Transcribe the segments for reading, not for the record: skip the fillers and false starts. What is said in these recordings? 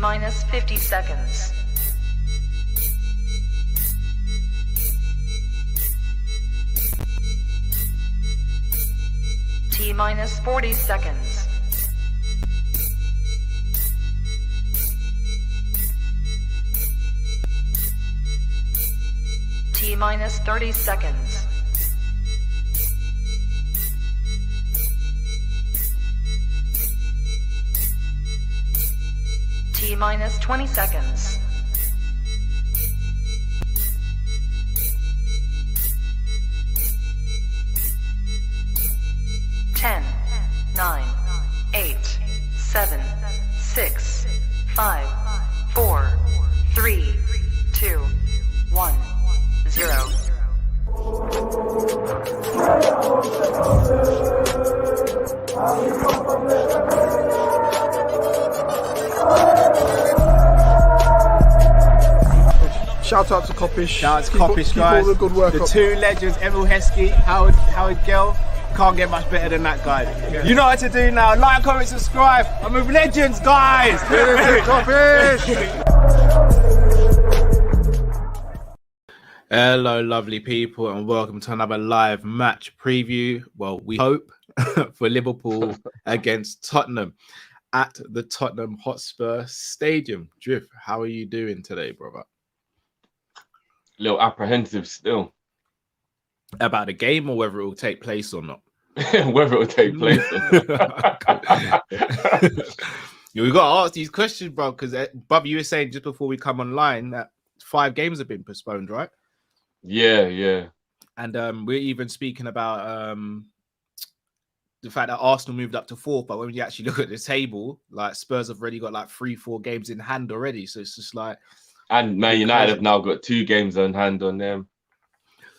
minus 50 seconds. T minus 40 seconds. T minus 30 seconds. T minus 20 seconds. Ten, 9, 8, 7, 6, 5, 4, 3, 2, 1, 0. Shout out to Kopish. Shout out to Kopish, guys. All the good work. The two legends, Emil Heskey, Howard Gill. Can't get much better than that guy. Yeah. You know what to do now. Like, comment, subscribe. I'm with legends, guys. Hello, lovely people, and welcome to another live match preview. Well, we hope for Liverpool against Tottenham at the Tottenham Hotspur Stadium. Drift, how are you doing today, brother? A little apprehensive still. About the game or whether it will take place or not? Whether it will take place or not. We got to ask these questions, bro, because, Bubby, you were saying just before we come online that 5 games have been postponed, right? Yeah. And we're even speaking about the fact that Arsenal moved up to 4th, but when you actually look at the table, like Spurs have already got like 3-4 games in hand already. So it's just like... And Man United have now got 2 games on hand on them.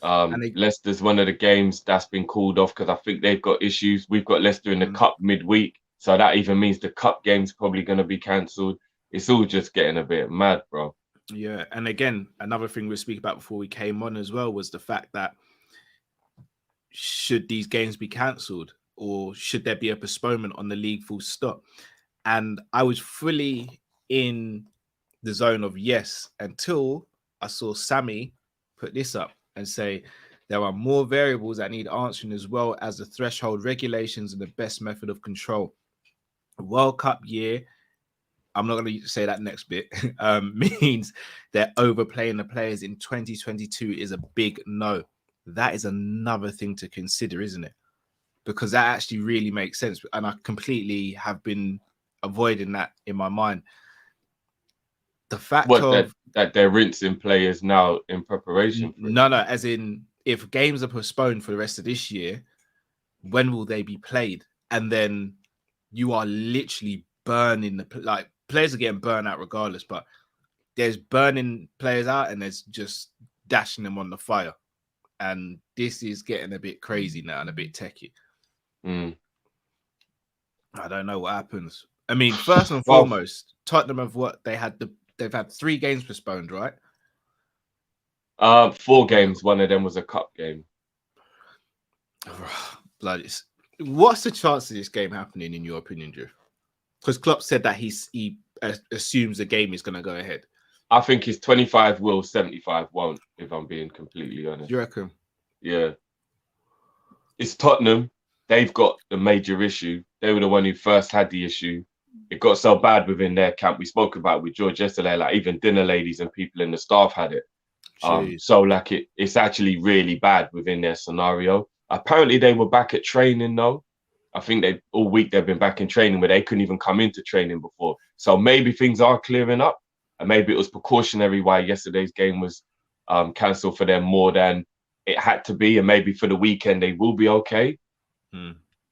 Leicester's one of the games that's been called off because I think they've got issues. We've got Leicester in the Cup midweek. So that even means the Cup game's probably going to be cancelled. It's all just getting a bit mad, bro. Yeah. And again, another thing we were speaking about before we came on as well was the fact that should these games be cancelled or should there be a postponement on the league full stop? And I was fully in the zone of yes until I saw Sammy put this up and say there are more variables that need answering as well as the threshold regulations and the best method of control. World Cup year, I'm not going to say that next bit, means they're overplaying the players in 2022 is a big no. That is another thing to consider, isn't it? Because that actually really makes sense. And I completely have been avoiding that in my mind. The fact that they're rinsing players now in preparation for no, as in if games are postponed for the rest of this year, when will they be played? And then you are literally burning players are getting burned out regardless, but there's burning players out and there's just dashing them on the fire. And this is getting a bit crazy now and a bit techie. I don't know what happens. I mean, first and foremost, Tottenham have they've had 3 games postponed, right? 4 games. One of them was a cup game. Bloody. What's the chance of this game happening, in your opinion, Drew? Because Klopp said that he assumes the game is going to go ahead. I think it's 25 will, 75 won't, if I'm being completely honest. You reckon? Yeah. It's Tottenham. They've got the major issue. They were the one who first had the issue. It got so bad within their camp. We spoke about it with George yesterday, like even dinner ladies and people in the staff had it. So like it's actually really bad within their scenario. Apparently they were back at training though. I think all week they've been back in training where they couldn't even come into training before. So maybe things are clearing up and maybe it was precautionary why yesterday's game was cancelled for them more than it had to be. And maybe for the weekend they will be okay.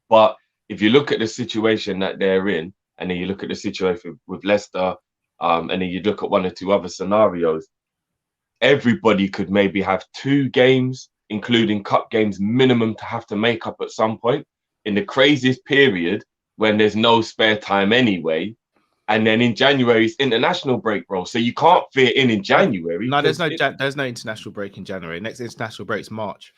But if you look at the situation that they're in, and then you look at the situation with Leicester, and then you look at 1 or 2 other scenarios, everybody could maybe have 2 games, including cup games, minimum to have to make up at some point in the craziest period when there's no spare time anyway. And then in January, it's international break, bro. So you can't fit in January. No, there's no international break in January. Next international break is March.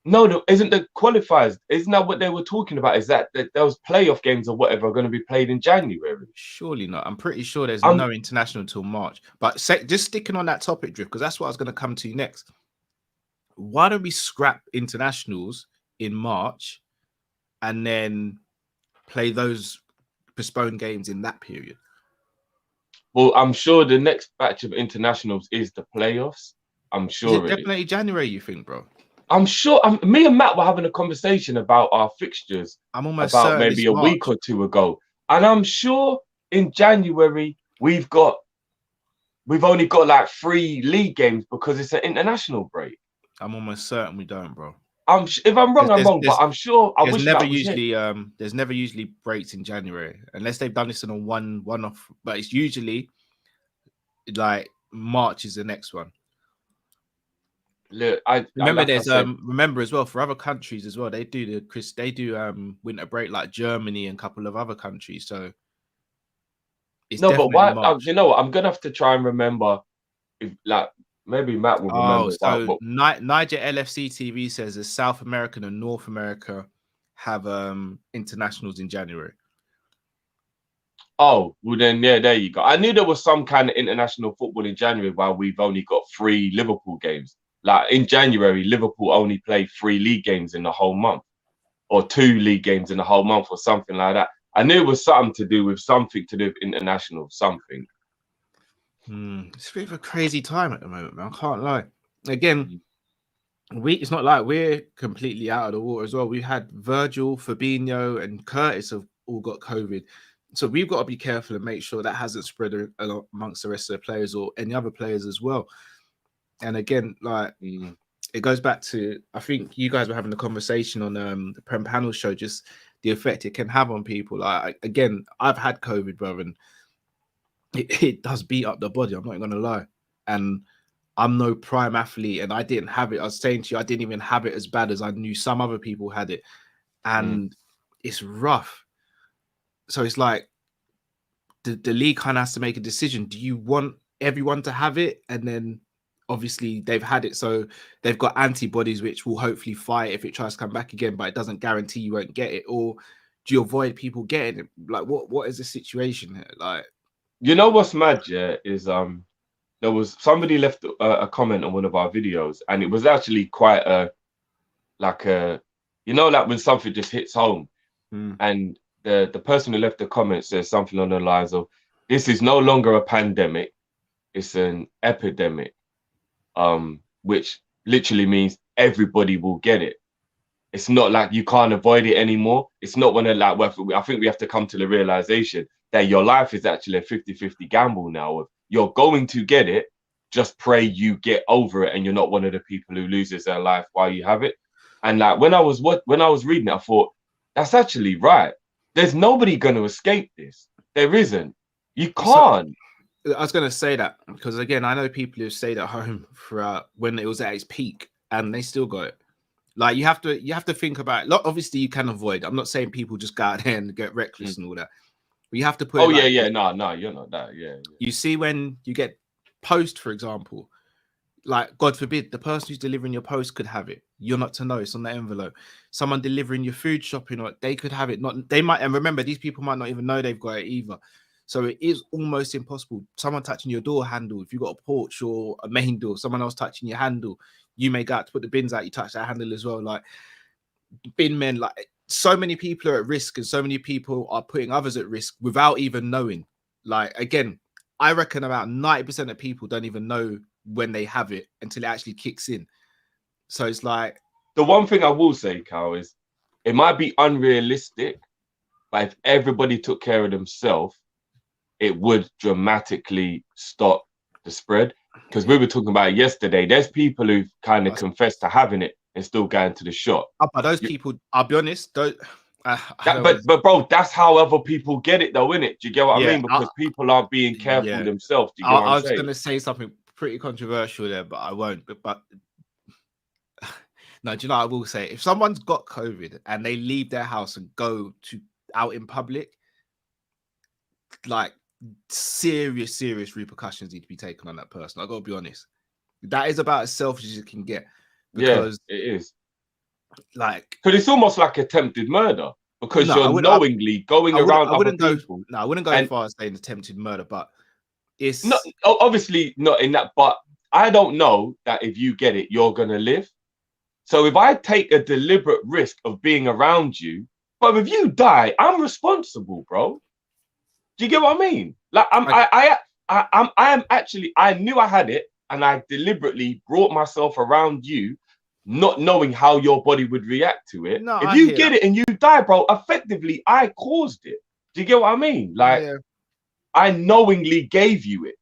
No, isn't the qualifiers? Isn't that what they were talking about? Is that those playoff games or whatever are going to be played in January? Surely not. I'm pretty sure there's I'm no international until March. But just sticking on that topic, Drift, because that's what I was going to come to next. Why don't we scrap internationals in March and then play those postponed games in that period? Well, I'm sure the next batch of internationals is the playoffs. I'm Is sure it it is. definitely January, you think, bro? I'm sure. Me and Matt were having a conversation about our fixtures I'm almost about certain maybe it's a March. week or two ago, and I'm sure in January we've only got like 3 league games because it's an international break. I'm almost certain we don't, bro. If I'm wrong, I'm wrong, but I'm sure. I wish Matt was here. There's never usually breaks in January unless they've done this in a one-off, but it's usually like March is the next one. Look, Remember, remember as well for other countries as well. They do winter break like Germany and a couple of other countries. So it's no, but why? March. You know what? I'm gonna have to try and remember. If like maybe Matt will remember. So Niger LFC TV says that South America and North America have internationals in January. Oh, well then, yeah, there you go. I knew there was some kind of international football in January while we've only got 3 Liverpool games. Like in January, Liverpool only play 3 league games in the whole month, or 2 league games in the whole month, or something like that. I knew it was something to do with international something. It's a bit of a crazy time at the moment, man. I can't lie. Again, it's not like we're completely out of the water as well. We had Virgil, Fabinho, and Curtis have all got COVID. So we've got to be careful and make sure that hasn't spread amongst the rest of the players or any other players as well. And again, like it goes back to, I think you guys were having a conversation on the Prem Panel show, just the effect it can have on people. Like again, I've had COVID, bro, and it does beat up the body. I'm not going to lie. And I'm no prime athlete, and I didn't have it. I was saying to you, I didn't even have it as bad as I knew some other people had it. And it's rough. So it's like the league kind of has to make a decision. Do you want everyone to have it? And then obviously they've had it, so they've got antibodies which will hopefully fight if it tries to come back again, but it doesn't guarantee you won't get it. Or do you avoid people getting it? Like what is the situation here? Like, you know what's mad, yeah, is there was somebody left a comment on one of our videos, and it was actually quite like when something just hits home. And the person who left the comment says something on the lines of, "This is no longer a pandemic, it's an epidemic," which literally means everybody will get it. It's not like you can't avoid it anymore. It's not one of like, I think we have to come to the realization that your life is actually a 50-50 gamble now. You're going to get it, just pray you get over it and you're not one of the people who loses their life while you have it. And like when I was reading it, I thought, that's actually right. There's nobody going to escape this. There isn't. You can't. So, I was going to say that because again, I know people who stayed at home throughout when it was at its peak and they still got it. Like you have to think about it. Obviously, you can avoid. I'm not saying people just go out there and get reckless and all that. But you have to put. No, you're not that. Yeah. You see, when you get post, for example, like God forbid, the person who's delivering your post could have it. You're not to know. It's on the envelope. Someone delivering your food shopping, or they could have it. They might, and remember, these people might not even know they've got it either. So it is almost impossible. Someone touching your door handle, if you've got a porch or a main door, someone else touching your handle, you may go out to put the bins out, you touch that handle as well. Like bin men, like so many people are at risk and so many people are putting others at risk without even knowing. Like, again, I reckon about 90% of people don't even know when they have it until it actually kicks in. So it's like... The one thing I will say, Cal, is it might be unrealistic, but if everybody took care of themselves, it would dramatically stop the spread. Because we were talking about it yesterday. There's people who've kind of confessed to having it and still going to the shop. But those people, I'll be honest, don't... but bro, that's how other people get it though, innit? Do you get what I mean? Because people aren't being careful themselves. Do you get what I'm saying? I was going to say something pretty controversial there, but I won't. But no, do you know what I will say? If someone's got COVID and they leave their house and go out in public, like serious repercussions need to be taken on that person. I got to be honest. That is about as selfish as you can get. Because it is. like, because it's almost like attempted murder because No, you're knowingly going around other people. I wouldn't go as far as saying attempted murder, but it's not obviously not in that. But I don't know that if you get it, you're gonna live. So if I take a deliberate risk of being around you, but if you die, I'm responsible, bro. Do you get what I mean? Like I am actually, I knew I had it, and I deliberately brought myself around you, not knowing how your body would react to it. No, if I you hear get that. it and you die, bro, effectively I caused it. Do you get what I mean? Like yeah, I knowingly gave you it.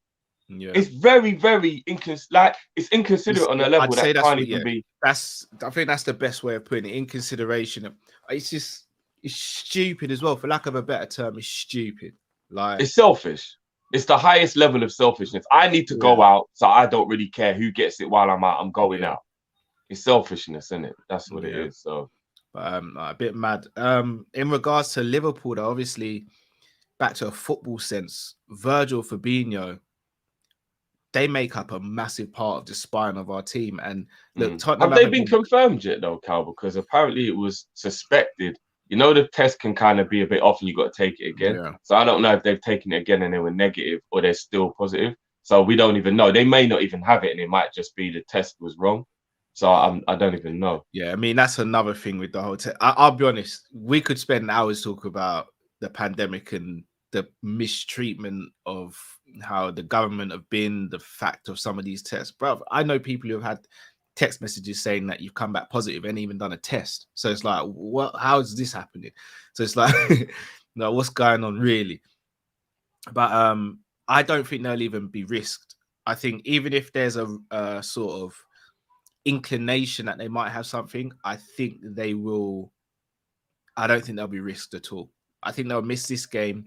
yeah. It's very, very it's inconsiderate on a level I'd say that that's can't what, even be. I think that's the best way of putting it, in consideration. It's stupid as well, for lack of a better term. It's stupid. Like, It's selfish. It's the highest level of selfishness. I need to go out, so I don't really care who gets it while I'm out. I'm going out. It's selfishness, isn't it? That's what it is. So, but a bit mad. In regards to Liverpool, though, obviously, back to a football sense, Virgil, Fabinho, they make up a massive part of the spine of our team. And look, Tottenham have they been confirmed yet, though, Cal? Because apparently it was suspected. You know, the test can kind of be a bit off and you got to take it again. Yeah. So I don't know if they've taken it again and they were negative or they're still positive. So we don't even know. They may not even have it and it might just be the test was wrong. So I don't even know. Yeah, I mean, that's another thing with the whole I'll be honest, we could spend hours talking about the pandemic and the mistreatment of how the government have been, the fact of some of these tests. Bro, I know people who have had text messages saying that you've come back positive and even done a test. So it's like, what? How is this happening? So it's like, no, what's going on really? But I don't think they'll even be risked. I think even if there's a sort of inclination that they might have something, I think they will. I don't think they'll be risked at all. I think they'll miss this game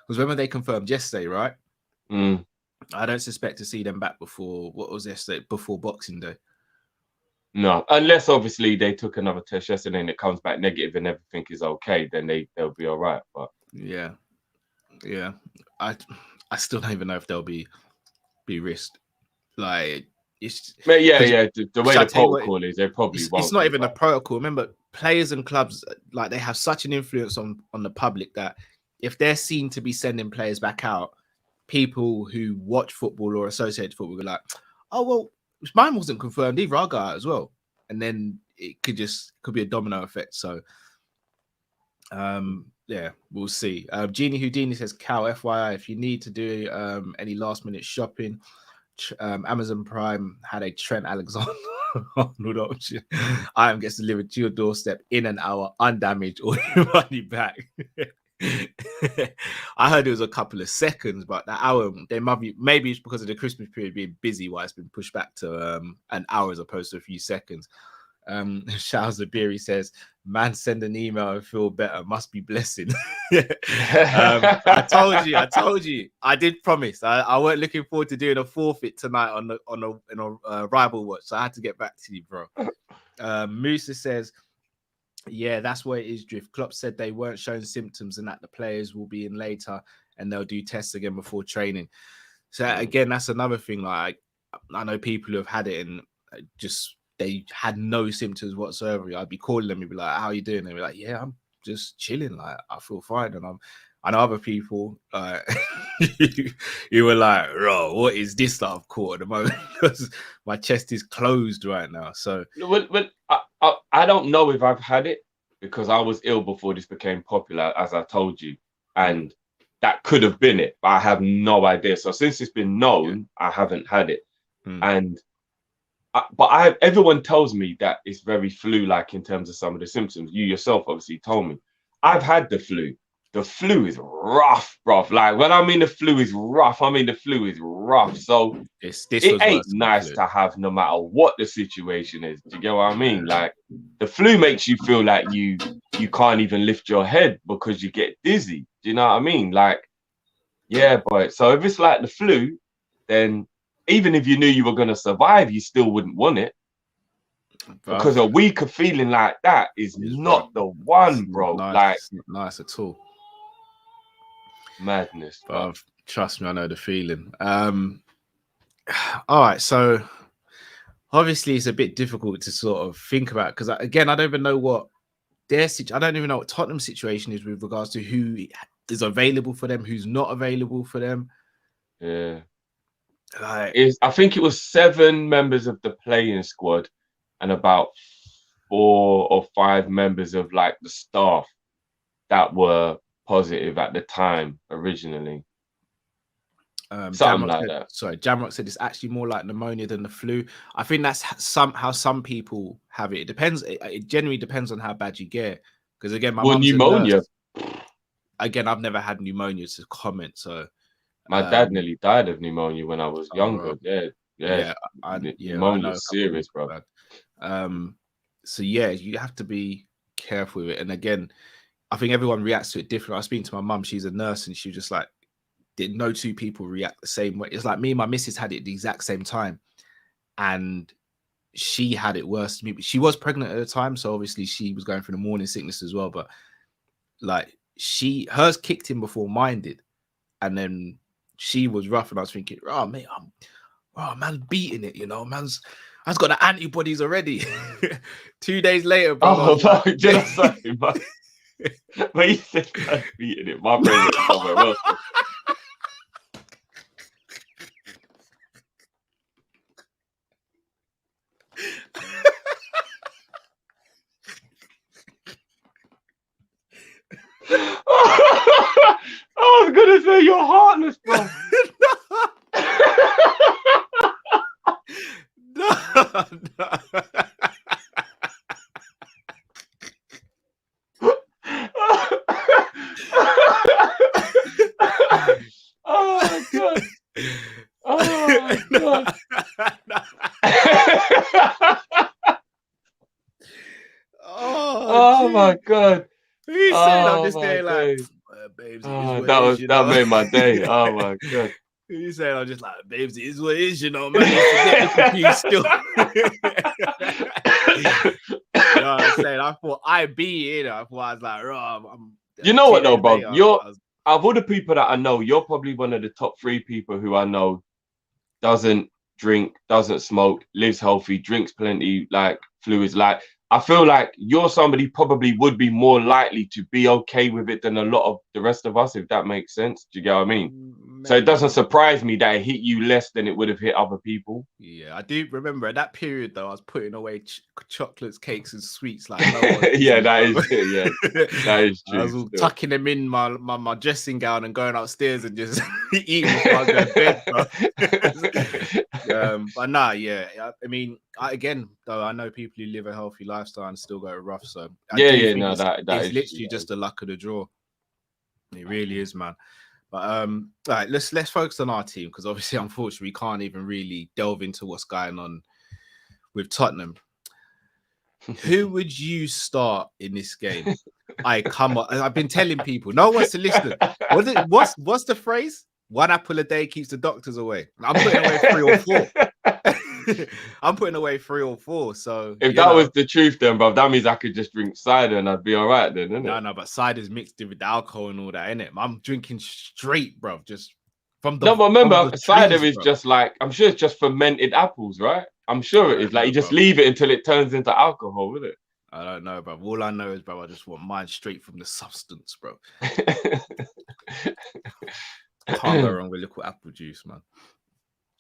because when they confirmed yesterday, right? I don't suspect to see them back before, what was yesterday? Before Boxing Day. No, unless obviously they took another test yesterday and it comes back negative and everything is okay, then they'll be all right. But yeah, I still don't even know if they'll be risked. Like, it's the way the protocol is, they probably won't. It's not even a protocol. Remember, players and clubs, like, they have such an influence on the public that if they're seen to be sending players back out, people who watch football or associate football will be like, oh well, mine wasn't confirmed either, I'll go out as well. And then it could be a domino effect. So yeah, we'll see. Genie Houdini says, Cal, FYI, if you need to do any last minute shopping, Amazon Prime had a Trent Alexander-Arnold option. Item gets delivered to your doorstep in an hour, undamaged, or your money back. I heard it was a couple of seconds, but that hour, they might be, maybe it's because of the Christmas period being busy, why it's been pushed back to an hour as opposed to a few seconds. Charles Labiri says, man, send an email and feel better, must be blessing. I told you, I did promise. I weren't looking forward to doing a forfeit tonight on a rival watch, so I had to get back to you, bro. Musa says, yeah, that's where it is, Drift. Klopp said they weren't showing symptoms and that the players will be in later and they'll do tests again before training. So again, that's another thing. Like, I know people who have had it and just they had no symptoms whatsoever. I'd be calling them and be like, how are you doing? They'd be like, yeah, I'm just chilling. Like, I feel fine. And I know other people you were like, bro, what is this that I've caught at the moment? Because my chest is closed right now. So I don't know if I've had it because I was ill before this became popular, as I told you, and that could have been it, but I have no idea. So since it's been known, I haven't had it. And everyone tells me that it's very flu-like in terms of some of the symptoms. You yourself obviously told me. I've had the flu. The flu is rough, bro. Like, when I mean the flu is rough, I mean the flu is rough. So it ain't nice to have no matter what the situation is. Do you get what I mean? Like, the flu makes you feel like you can't even lift your head because you get dizzy. Do you know what I mean? Like, yeah, but so if it's like the flu, then even if you knew you were going to survive, you still wouldn't want it. Because a week of feeling like that is not the one, bro. Nice. Like, it's not nice at all. Madness, bro. Trust me, I know the feeling. All right, so obviously it's a bit difficult to sort of think about because again, I don't even know what I don't even know what Tottenham's situation is with regards to who is available for them, who's not available for them. Yeah. Like, I think it was 7 members of the playing squad and about 4 or 5 members of like the staff that were positive at the time originally. Something like that. Sorry, Jamrock said it's actually more like pneumonia than the flu. I think that's how some people have it. It depends. It generally depends on how bad you get. Because again, my mum's pneumonia. A nurse. Again, I've never had pneumonia to comment. So my dad nearly died of pneumonia when I was younger. Yeah, pneumonia is serious, bro. So yeah, you have to be careful with it. And again, I think everyone reacts to it differently. I was speaking to my mum; she's a nurse, and she was just like, "Did no two people react the same way?" It's like me and my missus had it at the exact same time, and she had it worse than me. She was pregnant at the time, so obviously she was going through the morning sickness as well. But like hers kicked in before mine did, and then she was rough, and I was thinking, "Oh mate, man's beating it, you know, man's got the antibodies already." 2 days later, bro. Oh, no, just sorry, but you said man's beating it. My brain was somewhere else. I was gonna say you're heartless, bro. No. Oh my god. Oh my god. Oh my god. He said, I'm just there like, babes, that made my day. Oh my god. He said, I'm just like, babes, it is what it is, you know, man. You forget the still. You know what I'm saying? I thought I'd be here. I thought I was like, I'm you know what though, bro? You're of all the people that I know, you're probably one of the top 3 people who I know doesn't drink, doesn't smoke, lives healthy, drinks plenty, like fluids. Like, I feel like you're somebody probably would be more likely to be okay with it than a lot of the rest of us, if that makes sense. Do you get what I mean? Maybe. So it doesn't surprise me that it hit you less than it would have hit other people. Yeah, I do remember at that period though, I was putting away chocolates, cakes, and sweets like yeah, that is true. I was all tucking them in my dressing gown and going upstairs and just eating before I go to bed, bro. But nah, yeah. I mean, again, though, I know people who live a healthy lifestyle and still go rough. So it's literally just the luck of the draw. It really is, man. But all right, let's focus on our team because obviously, unfortunately, we can't even really delve into what's going on with Tottenham. Who would you start in this game? Come on. I've been telling people, no one wants to listen. What's the phrase? 1 apple a day keeps the doctors away. I'm putting away 3 or 4. I'm putting away 3 or 4. So if that was the truth, then, bro, that means I could just drink cider and I'd be all right, then, isn't it? No, but cider's mixed with alcohol and all that, innit? I'm drinking straight, bro. Just from the. No, but remember, cider is just like, I'm sure it's just fermented apples, right? I'm sure it is. Like, you just leave it until it turns into alcohol, isn't it? I don't know, bro. All I know is, bro, I just want mine straight from the substance, bro. Can't go wrong with liquid apple juice, man.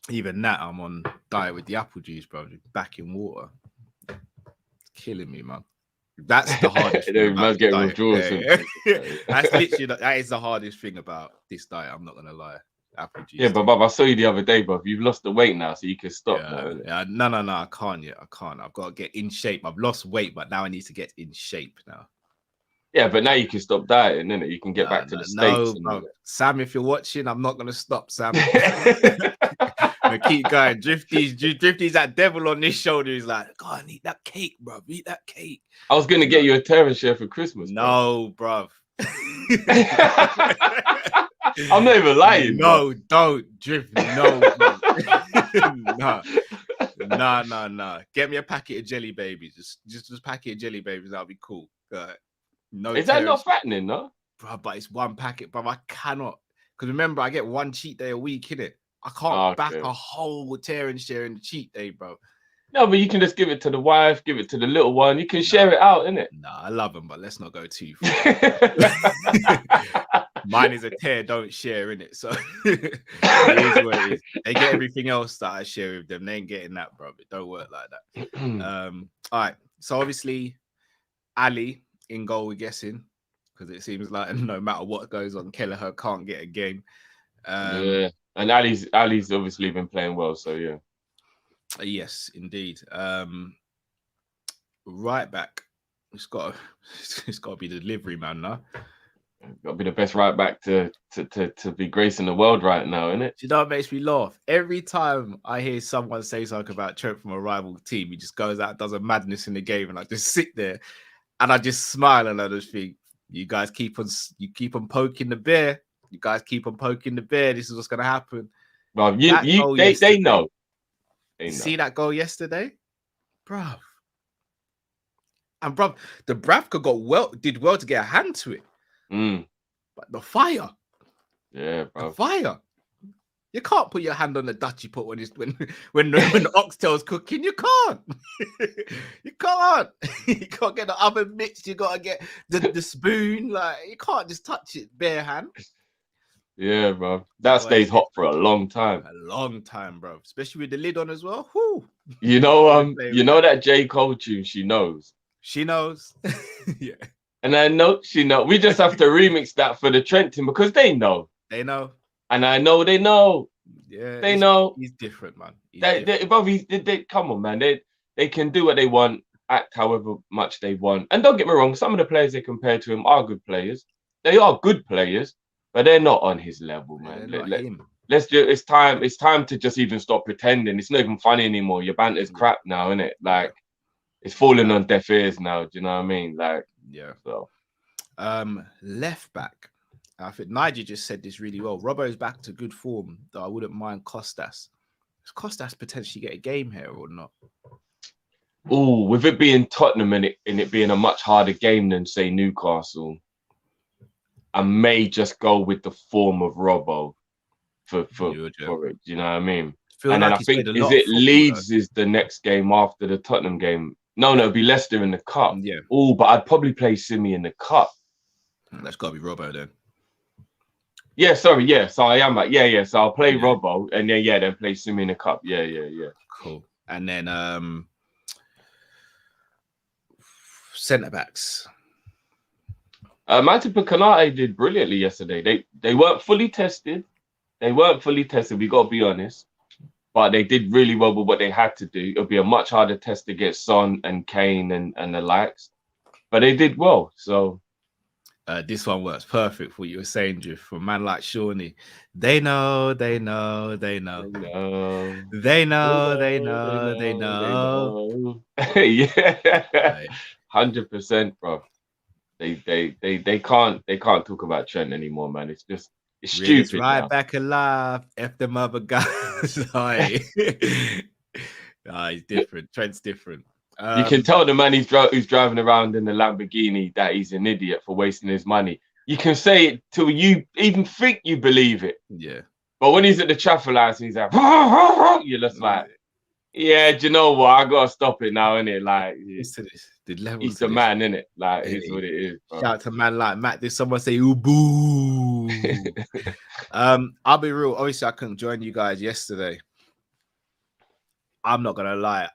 Even that, I'm on diet with the apple juice, bro. Back in water. It's killing me, man. That's the hardest thing. That's literally that is the hardest thing about this diet. I'm not gonna lie. Apple juice. Yeah, but Bob, I saw you the other day, bro. You've lost the weight now, so you can stop now. Yeah, no, I can't yet. I can't. I've got to get in shape. I've lost weight, but now I need to get in shape now. Yeah, but now you can stop dieting, innit? You can get back to the States. No, Sam, if you're watching, I'm not gonna stop, Sam. Keep going. Drifty's that devil on his shoulder. He's like, go on, eat that cake, bro. Eat that cake. I was gonna get you a Terran share for Christmas. No, bro. I'm not even lying. No, don't Drift. No, no. Get me a packet of jelly babies. Just a packet of jelly babies. That'll be cool. No, is that not fattening, no? Bro, but it's 1 packet, bro. I cannot. Because remember, I get 1 cheat day a week, innit? I can't back a whole tear and share in the cheat day, bro. No, but you can just give it to the wife, give it to the little one. You can share it out, innit? Nah, I love them, but let's not go too far. Mine is a tear, don't share, innit? So it is what it is. They get everything else that I share with them. They ain't getting that, bro. It don't work like that. All right. So obviously, Ali in goal, we're guessing, because it seems like no matter what goes on, Kelleher can't get a game. Yeah, and Ali's obviously been playing well, so yeah. Yes, indeed. Right back, it's got to be the delivery man now. Got to be the best right back to be gracing the world right now, isn't it? Do you know what makes me laugh? Every time I hear someone say something about Trent from a rival team, he just goes out, does a madness in the game, and I just sit there and I just smile and I just think, you guys keep on poking the bear. You guys keep on poking the bear. This is what's gonna happen. Well, they know. See that goal yesterday, bruv. And bruv, the Bravka did well to get a hand to it. But the fire. Yeah, bro. The fire. You can't put your hand on the Dutchie pot when the oxtail's cooking. You can't. You can't. You can't get the oven mixed. You gotta get the spoon. Like, you can't just touch it bare hand. Yeah, bro. That stays hot for a long time. A long time, bro. Especially with the lid on as well. Whew. You know that J. Cole tune, She Knows. She knows. Yeah. And I know she knows. We just have to remix that for the Trent team because they know. They know. And I know they know. Yeah. They know. He's different, man. They come on, man. They can do what they want, act however much they want. And don't get me wrong, some of the players they compare to him are good players. They are good players, but they're not on his level, man. It's time to just even stop pretending. It's not even funny anymore. Your banter's crap now, isn't it? Like, it's falling on deaf ears now. Do you know what I mean? Like, yeah. So, left back. I think Nigel just said this really well. Robbo's back to good form, though I wouldn't mind Costas. Does Costas potentially get a game here or not? Oh, with it being Tottenham and it being a much harder game than, say, Newcastle, I may just go with the form of Robbo for it. Do you know what I mean? And then I think Leeds is the next game after the Tottenham game. No, it'll be Leicester in the cup. Yeah. Oh, but I'd probably play Simi in the cup. That's got to be Robbo then. Yeah, sorry. Yeah, so I am like, yeah. So I'll play Robbo and then play Simi in the cup. Yeah. Cool. And then centre backs. Matip and Konate did brilliantly yesterday. They weren't fully tested. We got to be honest. But they did really well with what they had to do. It'll be a much harder test against Son and Kane and the likes. But they did well. So this one works perfect for what you were saying, Drift. For a man like Shawnee. They know. Yeah. 100%, bro. They can't talk about Trent anymore, man. It's just it's stupid. Right now. Back alive. F them other guys. He's different. Trent's different. You can tell the man who's driving around in the Lamborghini that he's an idiot for wasting his money. You can say it till you even think you believe it. Yeah. But when he's at the traffic lights and he's like, you're just like, yeah, do you know what? I gotta stop it now, innit? Like, he's the man, innit? Like, it's what it is. Bro. Shout out to man like Matt. Did someone say, ooh, boo? I'll be real. Obviously, I couldn't join you guys yesterday. I'm not gonna lie.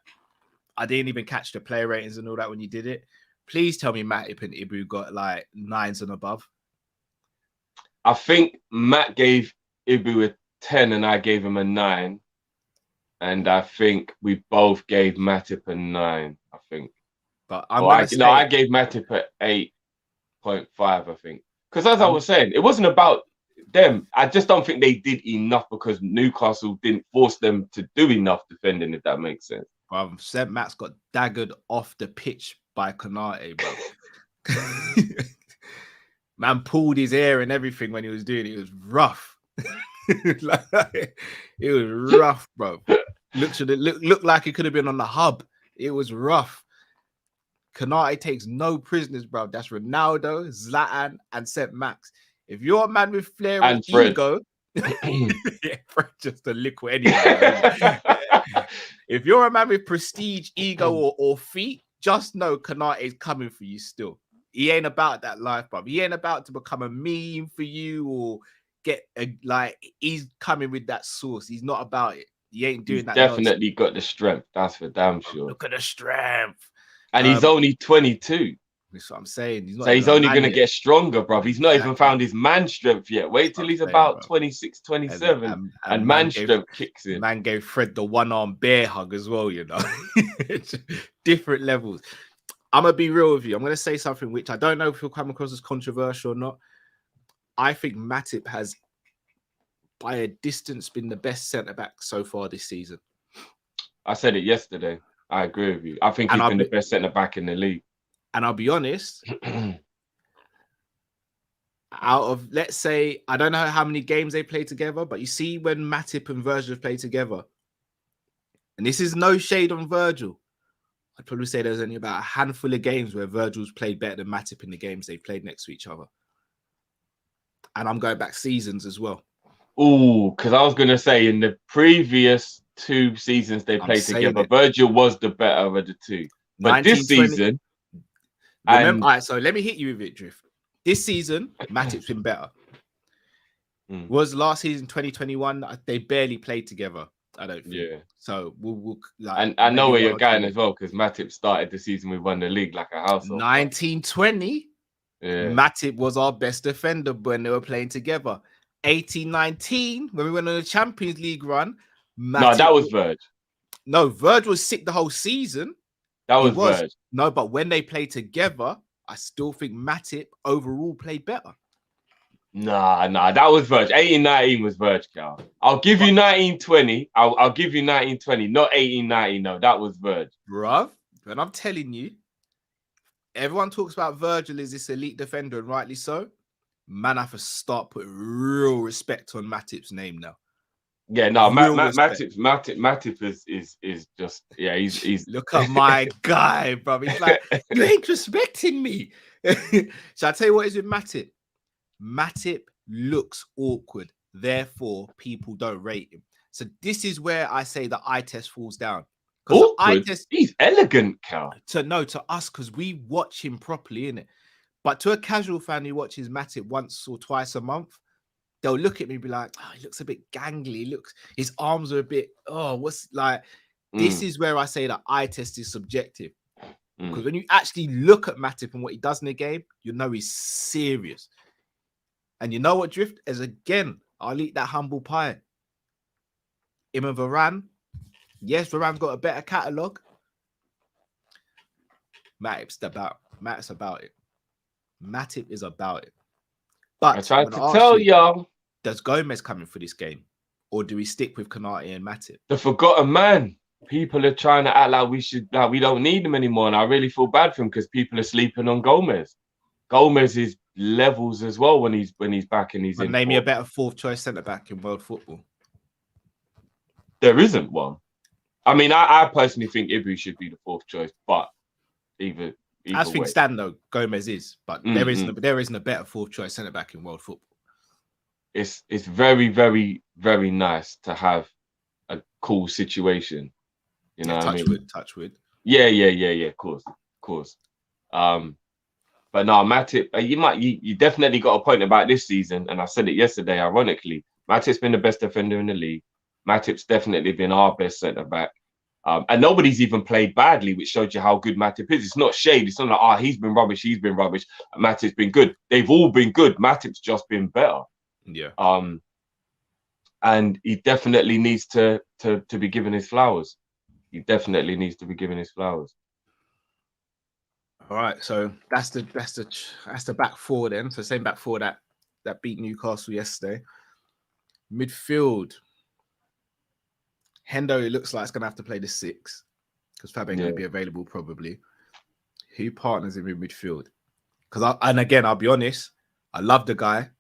I didn't even catch the player ratings and all that when you did it. Please tell me Matip and Ibu got like 9s and above. I think Matt gave Ibu a 10 and I gave him a 9. And I think we both gave Matip a 9, I think. But I gave Matip a 8.5, I think. Because as I was saying, it wasn't about them. I just don't think they did enough because Newcastle didn't force them to do enough defending, if that makes sense. St. Matt's got daggered off the pitch by Konate, bro. Man pulled his hair and everything when he was doing it. It was rough. It was rough, bro. Looked like it could have been on the hub. It was rough. Konate takes no prisoners, bro. That's Ronaldo, Zlatan, and St. Max. If you're a man with flair and ego, yeah, Fred just a liquid anyway. If you're a man with prestige, ego, or feet, just know Konate is coming for you still. He ain't about that life, bro. He ain't about to become a meme for you or get he's coming with that sauce. He's not about it. He ain't doing that. Definitely got the strength. That's for damn sure. Look at the strength. And he's only 22. That's what I'm saying. He's only going to get stronger, bro. He's not even found his man strength yet. Wait till he's about 26, 27 and man strength kicks in. Man gave Fred the one-arm bear hug as well, you know. Different levels. I'm going to be real with you. I'm going to say something which I don't know if it'll come across as controversial or not. I think Matip has, by a distance, been the best centre-back so far this season. I said it yesterday. I agree with you. I think he's been the best centre-back in the league. And I'll be honest, out of, let's say, I don't know how many games they play together, but you see when Matip and Virgil play together, and this is no shade on Virgil, I'd probably say there's only about a handful of games where Virgil's played better than Matip in the games they've played next to each other. And I'm going back seasons as well. Oh, because I was going to say in the previous 2 seasons they played together, Virgil was the better of the two. But this season... all right, so let me hit you with it, Drift. This season, Matip's been better. Was last season 2021? They barely played together. I don't think. Yeah. So we'll and I know where you're going as well because Matip started the season we won the league like a house. 1920. Yeah. Matip was our best defender when they were playing together. 18-19 when we went on the Champions League run. No, that was Virg. No, Virg was sick the whole season. That was Virg. No, but when they played together, I still think Matip overall played better. Nah, that was Virg. 18-19 was Virg, Cal. I'll give you 19-20. I'll give you 19-20, not 18-19. No, that was Virg. Bruv, and I'm telling you, everyone talks about Virgil as this elite defender, and rightly so. Man, I have to start putting real respect on Matip's name now. Yeah, no, Matip is just, yeah, he's look at my guy, bro. He's like, you ain't respecting me. So I tell you what is with Matip. Matip looks awkward, therefore people don't rate him. So this is where I say the eye test falls down. Because he's elegant, Cal. To us, because we watch him properly, innit? But to a casual fan who watches Matip once or twice a month, they'll look at me and be like, oh, he looks a bit gangly. His arms are a bit, this is where I say that eye test is subjective. Because when you actually look at Matip and what he does in the game, you know he's serious. And you know what, Drift? As again, I'll eat that humble pie. Him and Varane. Yes, Varane's got a better catalogue. Matip's about it. Matip is about it. But I tried to tell y'all. Does Gomez come in for this game? Or do we stick with Konate and Matip? The forgotten man. People are trying to act like we don't need him anymore. And I really feel bad for him because people are sleeping on Gomez. Gomez is levels as well when he's back and he's in. Name me a better fourth choice centre-back in world football. There isn't one. I mean, I personally think Ibrahima should be the fourth choice, but either as things stand, though, Gomez is, but there isn't a better fourth choice centre back in world football. It's very, very, very nice to have a cool situation. You know, touch wood. Yeah. Of course. But no, Matip, you definitely got a point about this season, and I said it yesterday. Ironically, Matip's been the best defender in the league. Matip's definitely been our best centre back. And nobody's even played badly, which showed you how good Matip is. It's not shade. It's not like, he's been rubbish. Matip's been good. They've all been good. Matip's just been better. Yeah. And he definitely needs to be given his flowers. All right. So that's the back four then. So same back four that beat Newcastle yesterday. Midfield. Hendo, it looks like it's going to have to play the 6 because Fab ain't going to be available probably. Who partners him in midfield? Again, I'll be honest, I love the guy.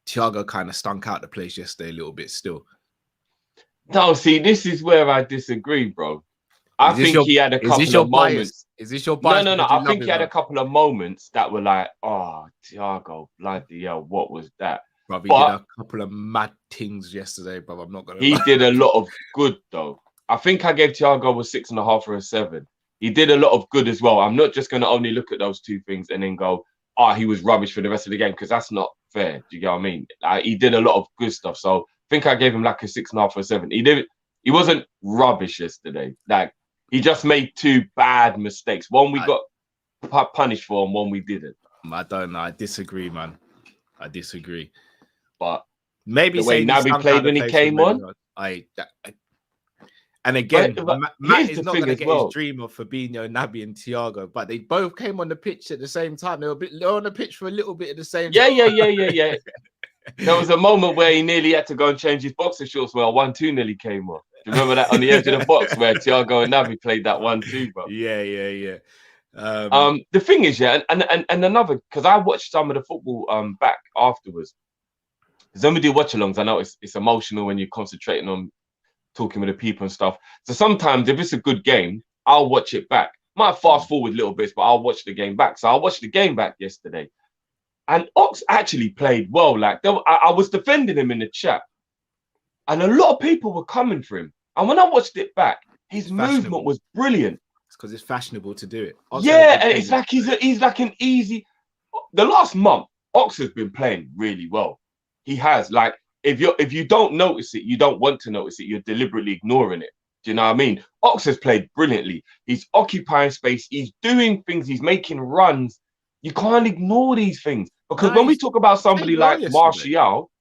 Thiago kind of stunk out the place yesterday a little bit still. No, see, this is where I disagree, bro. I think he had a couple of moments. Is this your bias? No. I think he had a couple of moments that were like, oh, Thiago, bloody hell, what was that? Bro, he did a couple of mad things yesterday, bro. I'm not gonna. He did a lot of good though. I think I gave Thiago a 6.5 or a 7. He did a lot of good as well. I'm not just going to only look at those two things and then go, he was rubbish for the rest of the game, because that's not fair. Do you get what I mean? He did a lot of good stuff. So I think I gave him like a 6.5 or a 7. He wasn't rubbish yesterday. Like, he just made 2 bad mistakes. One we got punished for and one we didn't. I don't know. I disagree, man. I disagree. But maybe the way Naby played when he came on. And again, Matt is the not thing going to as get well. his dream of Fabinho, Naby, and Thiago, but they both came on the pitch at the same time. They were on the pitch for a little bit at the same time. Yeah. There was a moment where he nearly had to go and change his boxer shorts where 1-2 nearly came off. Do you remember that on the edge of the box where Thiago and Naby played that 1-2, bro? Yeah. The thing is, and another, because I watched some of the football back afterwards. Because when we do watch-alongs, I know it's emotional when you're concentrating on talking with the people and stuff. So sometimes if it's a good game, I'll watch it back. Might fast forward little bits, but I'll watch the game back. So I watched the game back yesterday. And Ox actually played well. Like, I was defending him in the chat. And a lot of people were coming for him. And when I watched it back, his movement was brilliant. It's because it's fashionable to do it. Yeah, and it's like he's like an easy... The last month, Ox has been playing really well. He has. Like, if you don't notice it, you don't want to notice it, you're deliberately ignoring it. Do you know what I mean? Ox has played brilliantly. He's occupying space. He's doing things. He's making runs. You can't ignore these things. Because when we talk about somebody like Martial,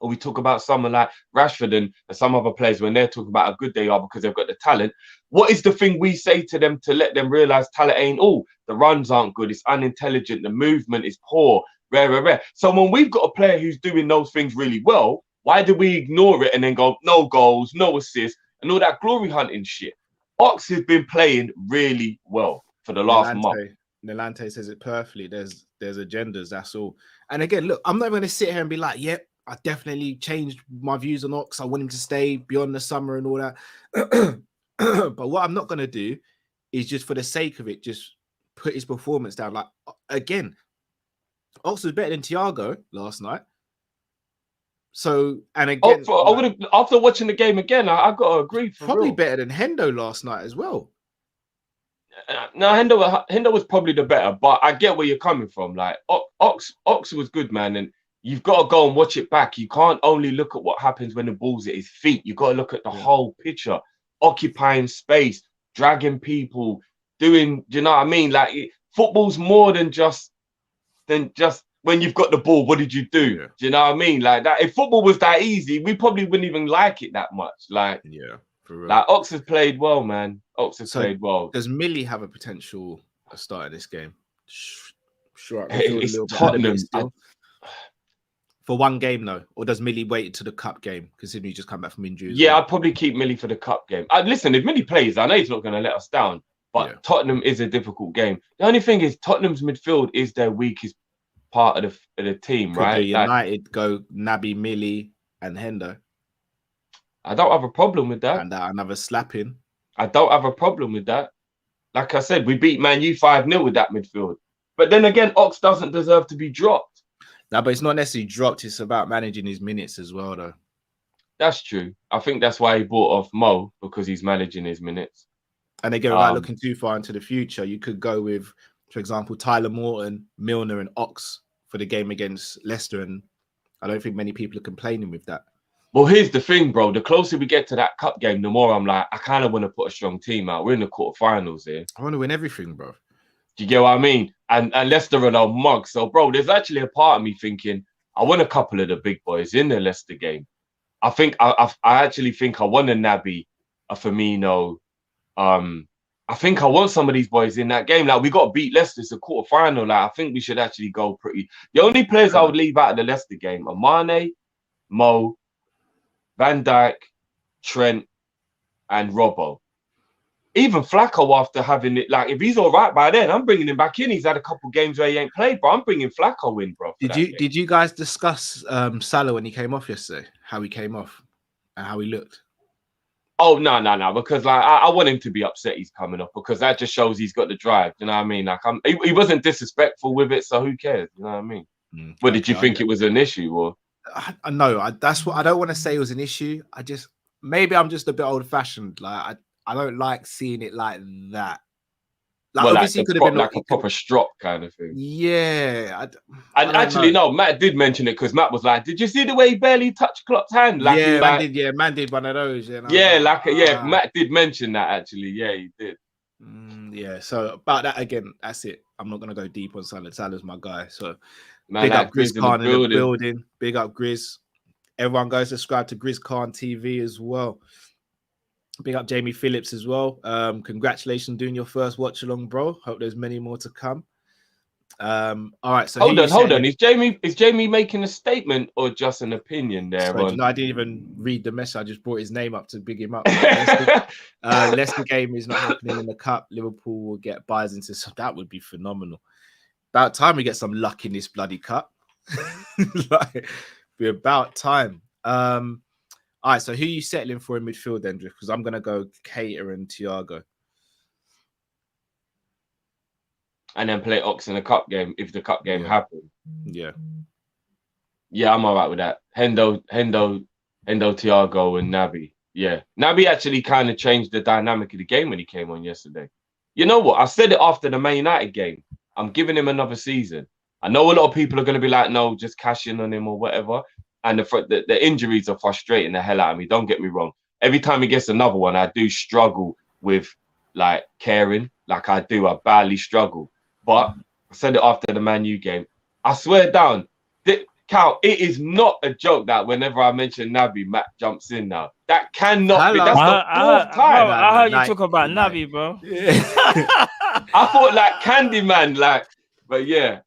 or we talk about someone like Rashford and some other players, when they're talking about how good they are because they've got the talent, what is the thing we say to them to let them realize talent ain't all? The runs aren't good. It's unintelligent. The movement is poor. Rare. So when we've got a player who's doing those things really well, why do we ignore it and then go, no goals, no assists, and all that glory hunting shit? Ox has been playing really well for the last month. Nolante says it perfectly. There's agendas, that's all. And again, look, I'm not going to sit here and be like, yep, I definitely changed my views on Ox. I want him to stay beyond the summer and all that. But what I'm not going to do is, just for the sake of it, just put his performance down. Like, again, Ox was better than Thiago last night. So, and again, I would have, after watching the game again, I got to agree. Probably better than Hendo last night as well. No, Hendo was probably the better, but I get where you're coming from. Like, Ox was good, man, and you've got to go and watch it back. You can't only look at what happens when the ball's at his feet. You've got to look at the whole picture, occupying space, dragging people, doing, do you know what I mean? Like, football's more than just when you've got the ball, what did you do? Yeah. Do you know what I mean? Like, that, if football was that easy, we probably wouldn't even like it that much. Like, yeah, for real. Like, Ox has played well, man. Ox has played well. Does Millie have a potential to start this game? Sure, it's Tottenham. For one game, though, or does Millie wait to the cup game, considering he just come back from injury? Yeah, I'd probably keep Millie for the cup game. Listen, if Millie plays, I know he's not going to let us down, but Tottenham is a difficult game. The only thing is, Tottenham's midfield is their weakest part of the team, right? United go Naby, Millie, and Hendo. I don't have a problem with that. And another slapping. I don't have a problem with that. Like I said, we beat Man U 5-0 with that midfield. But then again, Ox doesn't deserve to be dropped. No, but it's not necessarily dropped. It's about managing his minutes as well, though. That's true. I think that's why he bought off Mo, because he's managing his minutes. And again, without looking too far into the future, you could go with, for example, Tyler Morton, Milner, and Ox for the game against Leicester. And I don't think many people are complaining with that. Well, here's the thing, bro. The closer we get to that cup game, the more I'm like, I kind of want to put a strong team out. We're in the quarterfinals here. I want to win everything, bro. Do you get what I mean? And Leicester are no mugs. So, bro, there's actually a part of me thinking, I want a couple of the big boys in the Leicester game. I think I actually think I want a Naby, a Firmino. I think I want some of these boys in that game. Like, we got to beat Leicester. It's a quarterfinal. Like, I think we should actually go pretty. The only players I would leave out of the Leicester game are Mane, Mo, Van Dijk, Trent, and Robbo. Even Flacco, after having it, like, if he's all right by then, I'm bringing him back in. He's had a couple games where he ain't played, but I'm bringing Flacco in, bro. Did you guys discuss Salah when he came off yesterday? How he came off and how he looked? Oh, no, because like I want him to be upset he's coming off, because that just shows he's got the drive. You know what I mean? Like, he wasn't disrespectful with it, so who cares? You know what I mean? Did you think it was an issue, or? No, that's what I don't want to say it was an issue. I just, maybe I'm just a bit old fashioned. Like I don't like seeing it like that. Like Well, obviously, like, it could have been like a proper strop kind of thing. Yeah, And actually, no, Matt did mention it because Matt was like, "Did you see the way he barely touched Klopp's hand?" Like, yeah, man did. Yeah, man did one of those. Yeah, Matt did mention that actually. Yeah, he did. Yeah, so about that again, that's it. I'm not gonna go deep on Salah. Salah's my guy. So Man, big like up Grizz Grizz Khan in the building. Big up Grizz. Everyone go subscribe to Grizz Khan TV as well. Big up Jamie Phillips as well. Congratulations on doing your first watch along, bro. Hope there's many more to come. All right, so hold on. Is Jamie making a statement or just an opinion there? Sorry, I didn't even read the message. I just brought his name up to big him up. Leicester game is not happening in the cup. Liverpool will get buys into, so that would be phenomenal. About time we get some luck in this bloody cup. Like, be about time. All right, so who are you settling for in midfield then, Drift? Because I'm gonna go Keita and Thiago. And then play Ox in the cup game if the cup game happens. Yeah. Yeah, I'm all right with that. Hendo, Thiago, and Naby. Yeah. Naby actually kind of changed the dynamic of the game when he came on yesterday. You know what? I said it after the Man United game. I'm giving him another season. I know a lot of people are going to be like, no, just cash in on him or whatever. And the injuries are frustrating the hell out of me. Don't get me wrong. Every time he gets another one, I do struggle with like caring. Like I do. I badly struggle. But I said it after the Man U game. I swear down, Cal, it is not a joke that whenever I mention Naby, Matt jumps in now. That cannot be. That's the fourth time. I heard you talk about Naby, bro. Yeah. I thought like Candyman, like, but yeah,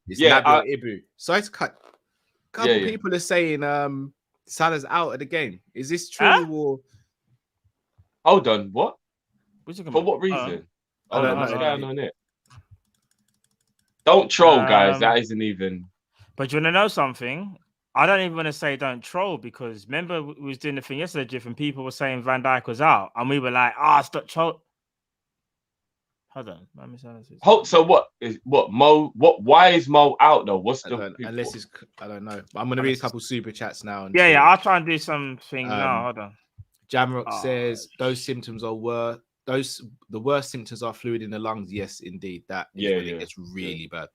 it's Naby or Ibu. So it's cut. Couple people are saying Salah's out of the game. Is this true or? Hold on, what? For what reason? I don't know. What's going on here? Don't troll, guys. That isn't even. But do you want to know something? I don't even want to say don't troll because remember we was doing the thing yesterday, different people were saying Van Dijk was out, and we were like, stop troll. Hold on. So what is Mo? Why is Mo out though? What's the unless it's I don't know. I'm gonna read a couple super chats now. Yeah. I'll try and do something now. Hold on. Jamrock says those symptoms are the worst symptoms are fluid in the lungs. Yes, indeed. That is when it gets really bad.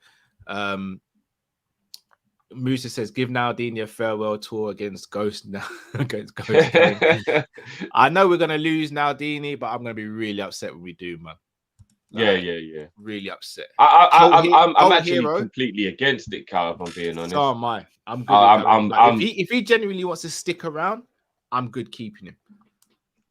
Musa says, give Naldini a farewell tour against Ghost now. I know we're gonna lose Naldini, but I'm gonna be really upset when we do, man. Yeah. Really upset. I'm actually completely against it, Cal, if I'm being honest. So am I. I'm good. If he genuinely wants to stick around, I'm good keeping him.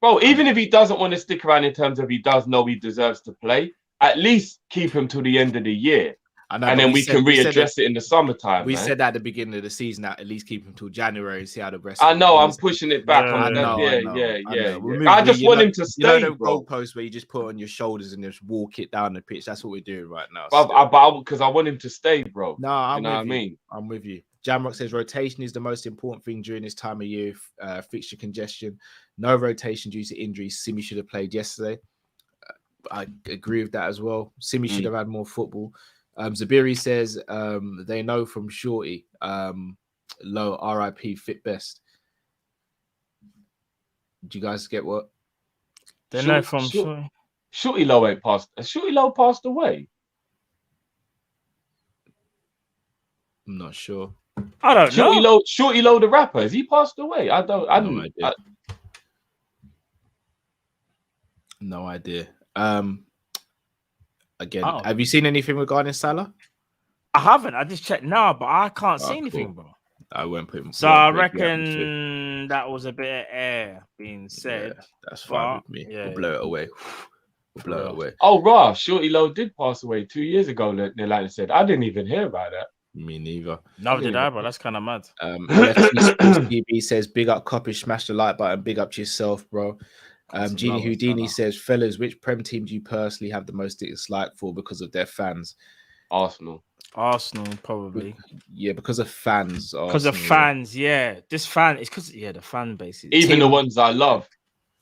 Bro, even if he doesn't want to stick around in terms of he does know he deserves to play, at least keep him till the end of the year. I know, and then we can readdress it in the summertime. We said that at the beginning of the season, at least keep him till January, see how the rest. I know, I'm pushing it back. I just want him to stay. The goalpost where you just put on your shoulders and just walk it down the pitch. That's what we're doing right now. Because I want him to stay, bro. No, I'm with you. Jamrock says rotation is the most important thing during this time of year. Fixture congestion, no rotation due to injuries. Simi should have played yesterday. I agree with that as well. Simi should have had more football. Zabiri says they know from Shorty. Low RIP fit best. Do you guys get what? They know from Shorty. Shorty Low ain't passed. Shorty Low passed away. I'm not sure. I don't know. Shorty Low the rapper. Has he passed away? I don't know. No idea. Again, have you seen anything regarding Salah? I haven't. I just checked now, but I can't see anything, bro. I won't put him. So I reckon that was a bit of air being said. Yeah, that's fine with me. We'll blow it away. Blow it away. Oh, raw. Shorty Low did pass away 2 years ago. Like said, I didn't even hear about that. Me neither. Neither did I, bro. That's kind of mad. TV says, big up Kopish, smash the like button, big up to yourself, bro. Genie Houdini says, fellas, which Prem team do you personally have the most dislike for because of their fans? Arsenal, probably. Yeah, because of fans. Because of fans, yeah. This fan, it's because the fan base. Even the ones I love.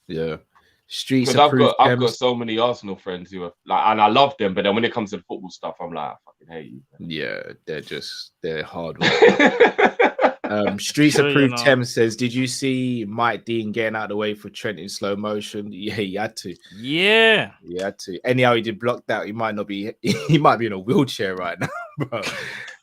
Yeah. Streets. I've got so many Arsenal friends who are like, and I love them, but then when it comes to the football stuff, I'm like, I fucking hate you. Yeah, they're hard work. Streets Sure, you Approved know. Thames says, did you see Mike Dean getting out of the way for Trent in slow motion? Yeah, he had to. Yeah. He had to. Anyhow, he did block that. He might not be. He might be in a wheelchair right now,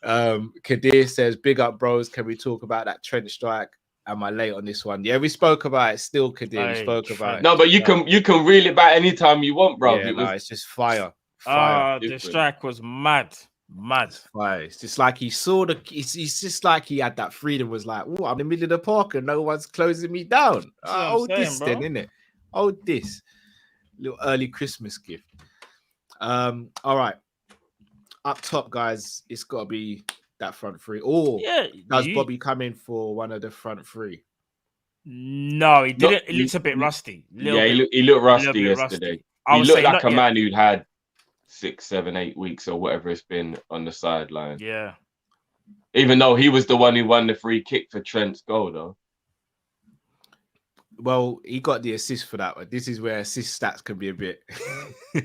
bro. Kadir says, "Big up, bros. Can we talk about that Trent strike? Am I late on this one? Yeah, we spoke about it. Still, Kadir, we Hey, spoke about it. No, but you can reel it back anytime you want, bro. Yeah, it's just fire. The different. strike was mad. Fire. It's just like he saw the. It's just like he had that freedom. Was like, oh, I'm in the middle of the park and no one's closing me down. That's what I'm Oh, saying, this bro. then, innit? Oh, this little early Christmas gift. All right. Up top, guys, it's got to be that front three. Or does Bobby come in for one of the front three? No, he didn't. It looks a bit rusty. He looked rusty yesterday. He looked like a man who'd had 6, 7, 8 weeks or whatever it's been on the sideline. Yeah. Even though he was the one who won the free kick for Trent's goal, though. Well, he got the assist for that one. This is where assist stats can be a bit.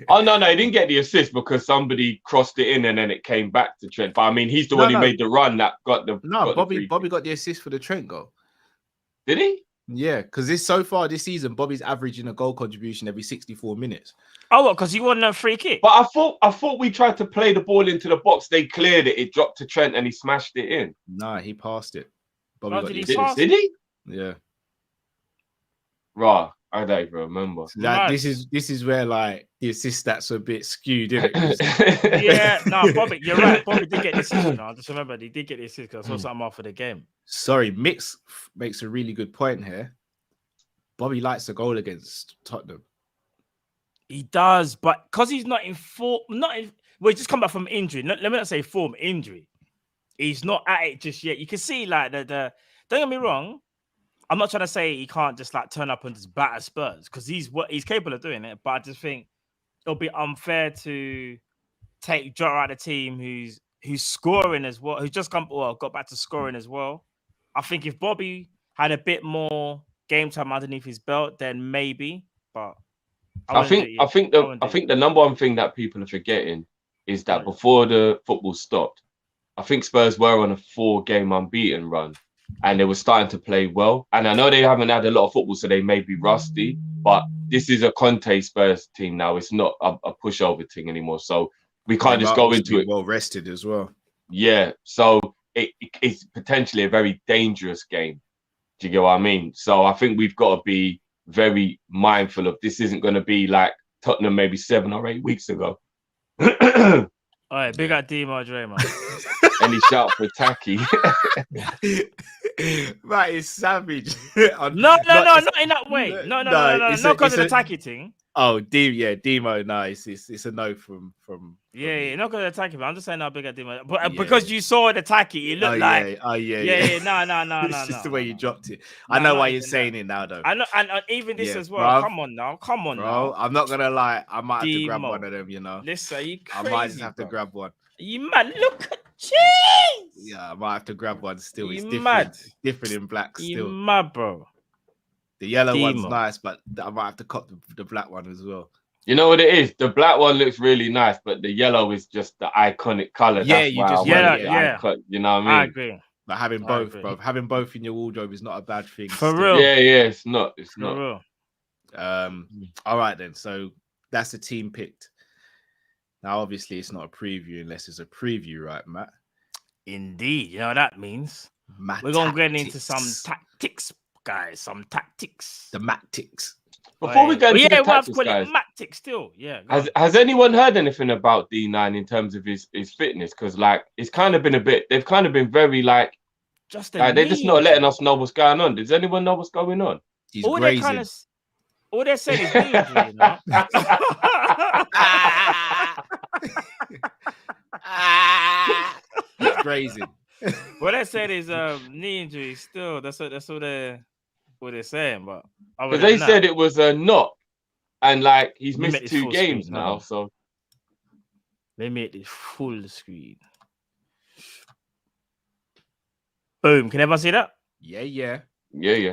Oh, no, he didn't get the assist because somebody crossed it in and then it came back to Trent. But I mean, he's the one who made the run that got the. Bobby got the assist for the Trent goal. Did he? Yeah, because so far this season, Bobby's averaging a goal contribution every 64 minutes. Oh, what? Because he won a free kick. But I thought we tried to play the ball into the box. They cleared it. It dropped to Trent and he smashed it in. Nah, he passed it. Bobby got did the he pass? Did he? Yeah. Right. I don't even remember. So this is where like the assist stats are a bit skewed, isn't it? Yeah, no, Bobby, you're right. Bobby did get the assist. I just remember he did get the assist because I saw something after the game. Sorry, Mix makes a really good point here. Bobby likes a goal against Tottenham. He does, but because he's not in form, well, he just come back from injury. Let me not say form, injury. He's not at it just yet. You can see like the don't get me wrong. I'm not trying to say he can't just like turn up and just batter Spurs because he's capable of doing it. But I just think it'll be unfair to take Jota out of the team who's scoring as well, who's just got back to scoring as well. I think if Bobby had a bit more game time underneath his belt, then maybe. But I think the number one thing that people are forgetting is that before the football stopped, I think Spurs were on a 4-game unbeaten run. And they were starting to play well. And I know they haven't had a lot of football, so they may be rusty. But this is a Conte Spurs team now. It's not a pushover thing anymore. So we can't just go into it. Well rested as well. Yeah. So it's potentially a very dangerous game. Do you get what I mean? So I think we've got to be very mindful of this. Isn't going to be like Tottenham maybe 7 or 8 weeks ago. All right, big up Dimo Draymond. Any shout for Tacky? That is savage. No, not in that way. No, not because of the Tacky thing. Oh, Demo, nice. It's a no from Yeah, not because of the Tacky. I'm just saying no, big up Demo. But because you saw the Tacky, it looked like. No. It's just the way you dropped it. I know why you're saying it now, though. I know, and even this as well. Bruv, Come on, bro. now. I'm not gonna lie. I might have to grab one of them. You know. Listen, you crazy, I might just have to grab one. You mad? Look at cheese. Yeah, I might have to grab one still. It's You different. mad? It's different in black still. You mad, bro? The yellow one's nice, but I might have to cop the black one as well. You know what it is? The black one looks really nice, but the yellow is just the iconic color. Yeah, you know what I mean? I agree. But having both, bro, having both in your wardrobe is not a bad thing. For still. real. Yeah, it's not. It's For not. real. All right then. So that's the team picked. Now, obviously, it's not a preview unless it's a preview, right, Matt? Indeed. You know what that means? We're going to get into some tactics, guys. Some tactics. The Mattics. Before we go into the tactics, guys, Mattics still. Yeah. Has anyone heard anything about D9 in terms of his fitness? Because like it's kind of been a bit. They've kind of been very like. They're just not letting us know what's going on. Does anyone know what's going on? He's grazing. All they're saying is knee injury, you know? He's grazing. What they said is knee injury still. That's what they're saying. But because they said it was a knock, and like he's missed 2 games now. So let me make this full screen. Boom! Can everyone see that? Yeah.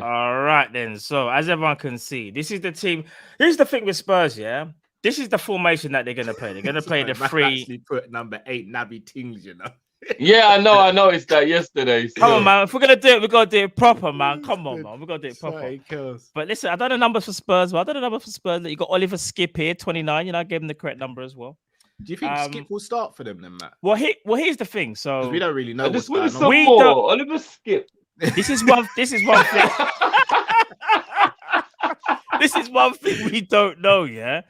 All right then. So as everyone can see, this is the team. Here's the thing with Spurs. Yeah, this is the formation that they're gonna play. They're gonna play the 3. Actually put number 8 Naby Tings. You know. Yeah, I know. I noticed that yesterday. Come on, still. man. If we're gonna do it, we gotta do it proper, man. Come on, man. We gotta do it proper. Sorry, kills. But listen, I done the numbers for Spurs. Well, I done the numbers for Spurs. You got Oliver Skip here, 29. You know, I gave him the correct number as well. Do you think Skip will start for them then, Matt? Well, here's the thing. So Because we don't really know I what's just wanted going some on. We more. don't- Oliver Skip. this is one thing. This is one thing we don't know. Yeah,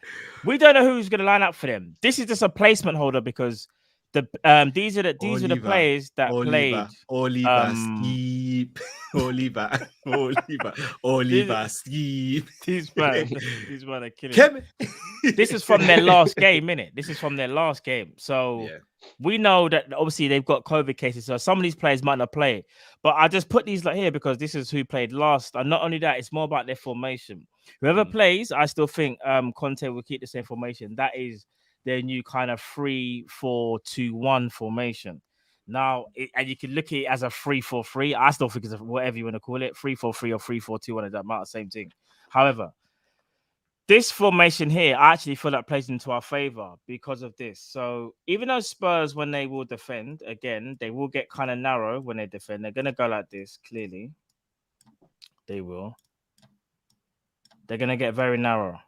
we don't know who's gonna line up for them. This is just a placement holder because these are the players that played. Oliver Skip. Oliver Skip. These man are killing. This is from their last game, innit? This is from their last game. So we know that obviously they've got COVID cases. So some of these players might not play. But I just put these like here because this is who played last. And not only that, it's more about their formation. Whoever plays, I still think Conte will keep the same formation. That is their new kind of 3-4-2-1 formation. Now, and you can look at it as a 3-4-3. I still think it's whatever you want to call it, 3-4-3 or 3-4-2-1. It doesn't matter, same thing. However, this formation here, I actually feel like plays into our favor because of this. So even though Spurs, when they will defend, again, they will get kind of narrow when they defend. They're going to go like this, clearly. They will. They're going to get very narrow.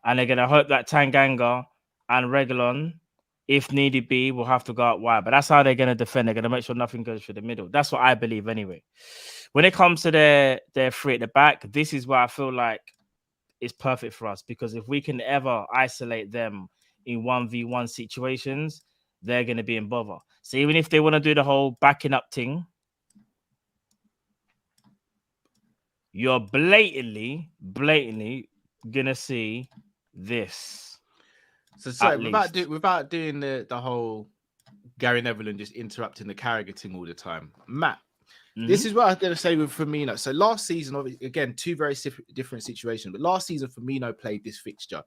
And they're going to hope that Tanganga and Reguilon, if needed be, will have to go out wide. But that's how they're going to defend. They're going to make sure nothing goes through the middle. That's what I believe anyway. When it comes to their three at the back, this is where I feel like it's perfect for us. Because if we can ever isolate them in 1v1 situations, they're going to be in bother. So even if they want to do the whole backing up thing, you're blatantly going to see this. So without doing the whole Gary Neville just interrupting the Carragher thing all the time, Matt, this is what I'm going to say with Firmino. So last season, again, two very different situations, but last season Firmino played this fixture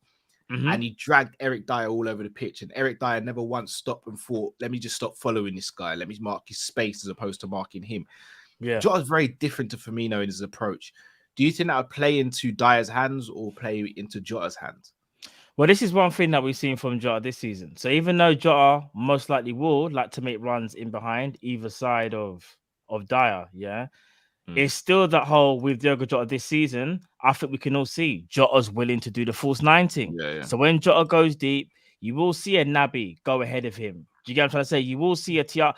and he dragged Eric Dyer all over the pitch, and Eric Dyer never once stopped and thought, let me just stop following this guy. Let me mark his space as opposed to marking him. Yeah, Jota's very different to Firmino in his approach. Do you think that would play into Dyer's hands or play into Jota's hands? Well, this is one thing that we've seen from Jota this season. So even though Jota most likely will like to make runs in behind either side of Dyer, it's still that whole with Diogo Jota this season. I think we can all see Jota's willing to do the false 19. So when Jota goes deep, you will see a Naby go ahead of him. Do you get what I'm trying to say? You will see a Thiago,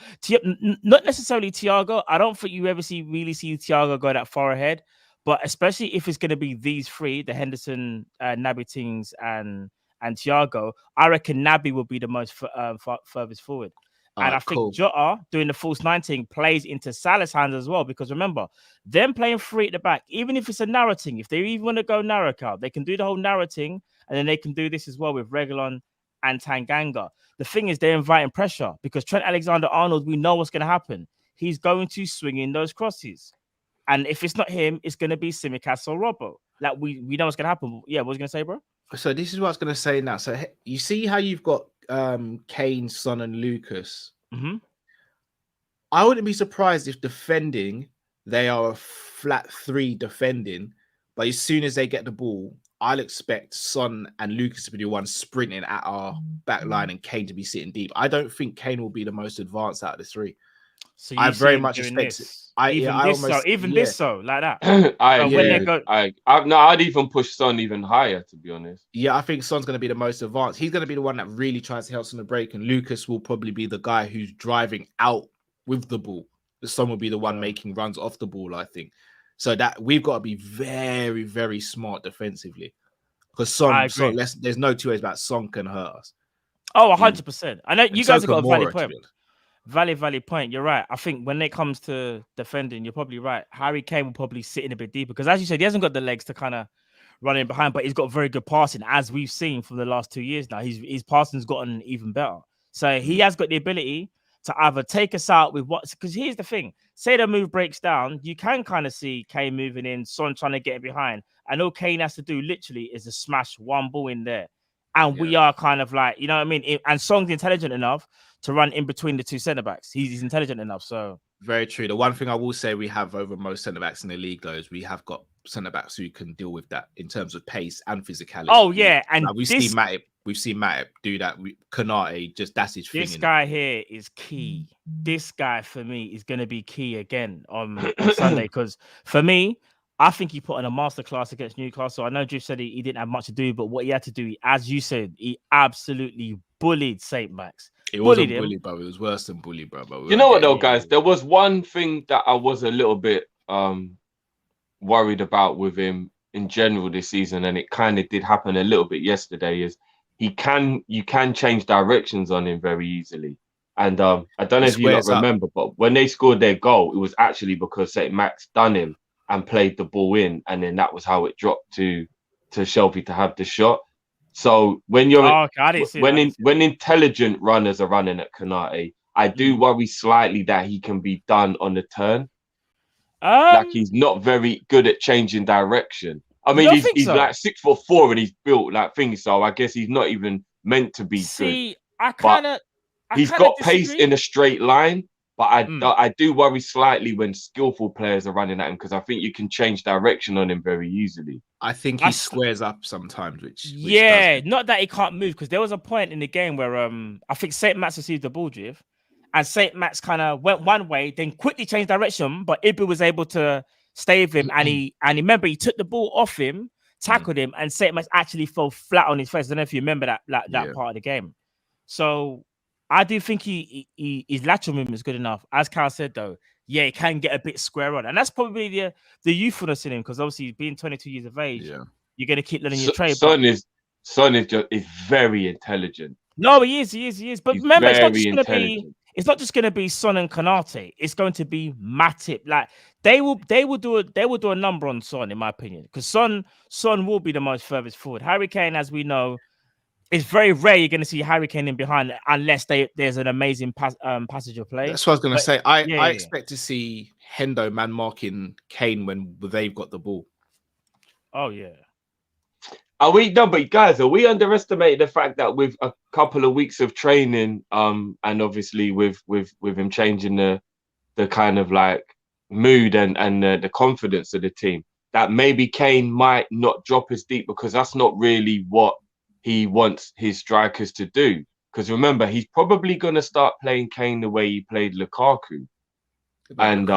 not necessarily Thiago. I don't think you ever really see Thiago go that far ahead. But especially if it's going to be these three, the Henderson, Naby Tings, and Thiago, I reckon Naby will be the most furthest forward. And I think Jota doing the false 19 plays into Salah's hands as well. Because remember, them playing three at the back, even if it's a narrow thing, if they even want to go narrow cut, they can do the whole narrow thing, and then they can do this as well with Reguilon and Tanganga. The thing is, they're inviting pressure because Trent Alexander-Arnold, we know what's going to happen. He's going to swing in those crosses. And if it's not him, it's going to be Tsimikas or Robbo. Like, we know what's going to happen. Yeah, what was you going to say, bro? So this is what I was going to say now. So you see how you've got Kane, Son, and Lucas? I wouldn't be surprised if defending, they are a flat three defending. But as soon as they get the ball, I'll expect Son and Lucas to be the ones sprinting at our back line and Kane to be sitting deep. I don't think Kane will be the most advanced out of the three. So I very much expect it. This, like that. I'd even push Son even higher, to be honest. Yeah, I think Son's going to be the most advanced. He's going to be the one that really tries to help us on the break, and Lucas will probably be the guy who's driving out with the ball. The Son will be the one making runs off the ball, I think. So that we've got to be very, very smart defensively, because Son, there's no two ways about Son can hurt us. Oh, 100%. I know you guys have got a valid point. Valid point. You're right. I think when it comes to defending, you're probably right. Harry Kane will probably sit in a bit deeper because, as you said, he hasn't got the legs to kind of run in behind, but he's got very good passing, as we've seen from the last 2 years now. His passing's gotten even better. So he has got the ability to either take us out with what, because here's the thing. Say the move breaks down, you can kind of see Kane moving in, Son trying to get behind. And all Kane has to do literally is to smash one ball in there. And we are kind of like, you know what I mean? And Son's intelligent enough to run in between the two centre backs. He's intelligent enough. So Very true. The one thing I will say we have over most centre backs in the league, though, is we have got centre backs who can deal with that in terms of pace and physicality. Oh yeah, and like, we've seen Matip do that. Konate, just that's his thing. This guy here is key. This guy for me is going to be key again on Sunday, because for me, I think he put on a masterclass against Newcastle. I know Drew said he didn't have much to do, but what he had to do, as you said, he absolutely bullied St. Max. It wasn't bully, bro. It was worse than bully, bro. You know what, though, guys? There was one thing that I was a little bit worried about with him in general this season, and it kind of did happen a little bit yesterday, is you can change directions on him very easily. And I don't know if you remember, but when they scored their goal, it was actually because St. Max done him and played the ball in, and then that was how it dropped to Shelby to have the shot. So when you're when intelligent runners are running at Konate, I do worry slightly that he can be done on the turn. Like he's not very good at changing direction. I mean, he's like 6'4" and he's built like things, so I guess he's not even meant to be good. He's got pace in a straight line. But I do worry slightly when skillful players are running at him, because I think you can change direction on him very easily. I think he squares up sometimes, which not that he can't move, because there was a point in the game where I think St. Max received the ball drift, and St. Max kind of went one way, then quickly changed direction, but Ibu was able to stay with him, and he remember he took the ball off him, tackled him, and St. Max actually fell flat on his face. I don't know if you remember that part of the game. So I do think his lateral movement is good enough. As Cal said, though, he can get a bit square on. And that's probably the youthfulness in him, because obviously being 22 years of age, you're going to keep learning your trade. Son is very intelligent. No, he is. But remember, it's not just going to be Son and Konate. It's going to be Matip. Like they will do a number on Son, in my opinion, because Son will be the most furthest forward. Harry Kane, as we know, it's very rare you're going to see Harry Kane in behind, unless there's an amazing passage of play. That's what I was going to say. I expect to see Hendo man marking Kane when they've got the ball. Oh yeah. But guys, are we underestimating the fact that with a couple of weeks of training, and obviously with him changing the kind of like mood and the confidence of the team, that maybe Kane might not drop as deep, because that's not really what he wants his strikers to do? Because remember, he's probably going to start playing Kane the way he played Lukaku. And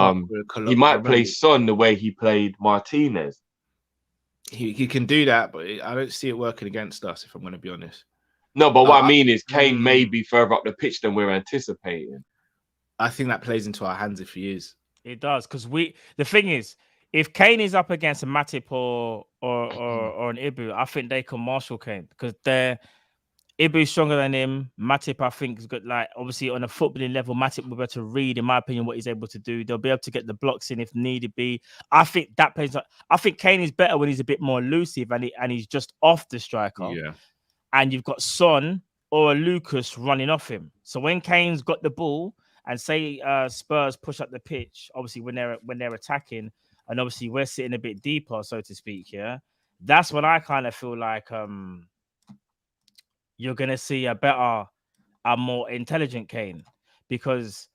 he might play Son the way he played Martinez. He can do that, but I don't see it working against us, if I'm going to be honest. No, but what I mean is Kane may be further up the pitch than we're anticipating. I think that plays into our hands if he is. It does, because the thing is, if Kane is up against a Matip or an Ibu, I think they can marshal Kane, because Ibu's stronger than him. Matip, I think, is good. Like, obviously, on a footballing level, Matip will be able to read, in my opinion, what he's able to do. They'll be able to get the blocks in if needed be. I think that plays. I think Kane is better when he's a bit more elusive and he's just off the striker. Yeah. And you've got Son or Lucas running off him. So when Kane's got the ball, and say Spurs push up the pitch, obviously when they're attacking, and obviously we're sitting a bit deeper, so to speak, that's when I kind of feel like you're going to see a more intelligent Kane, because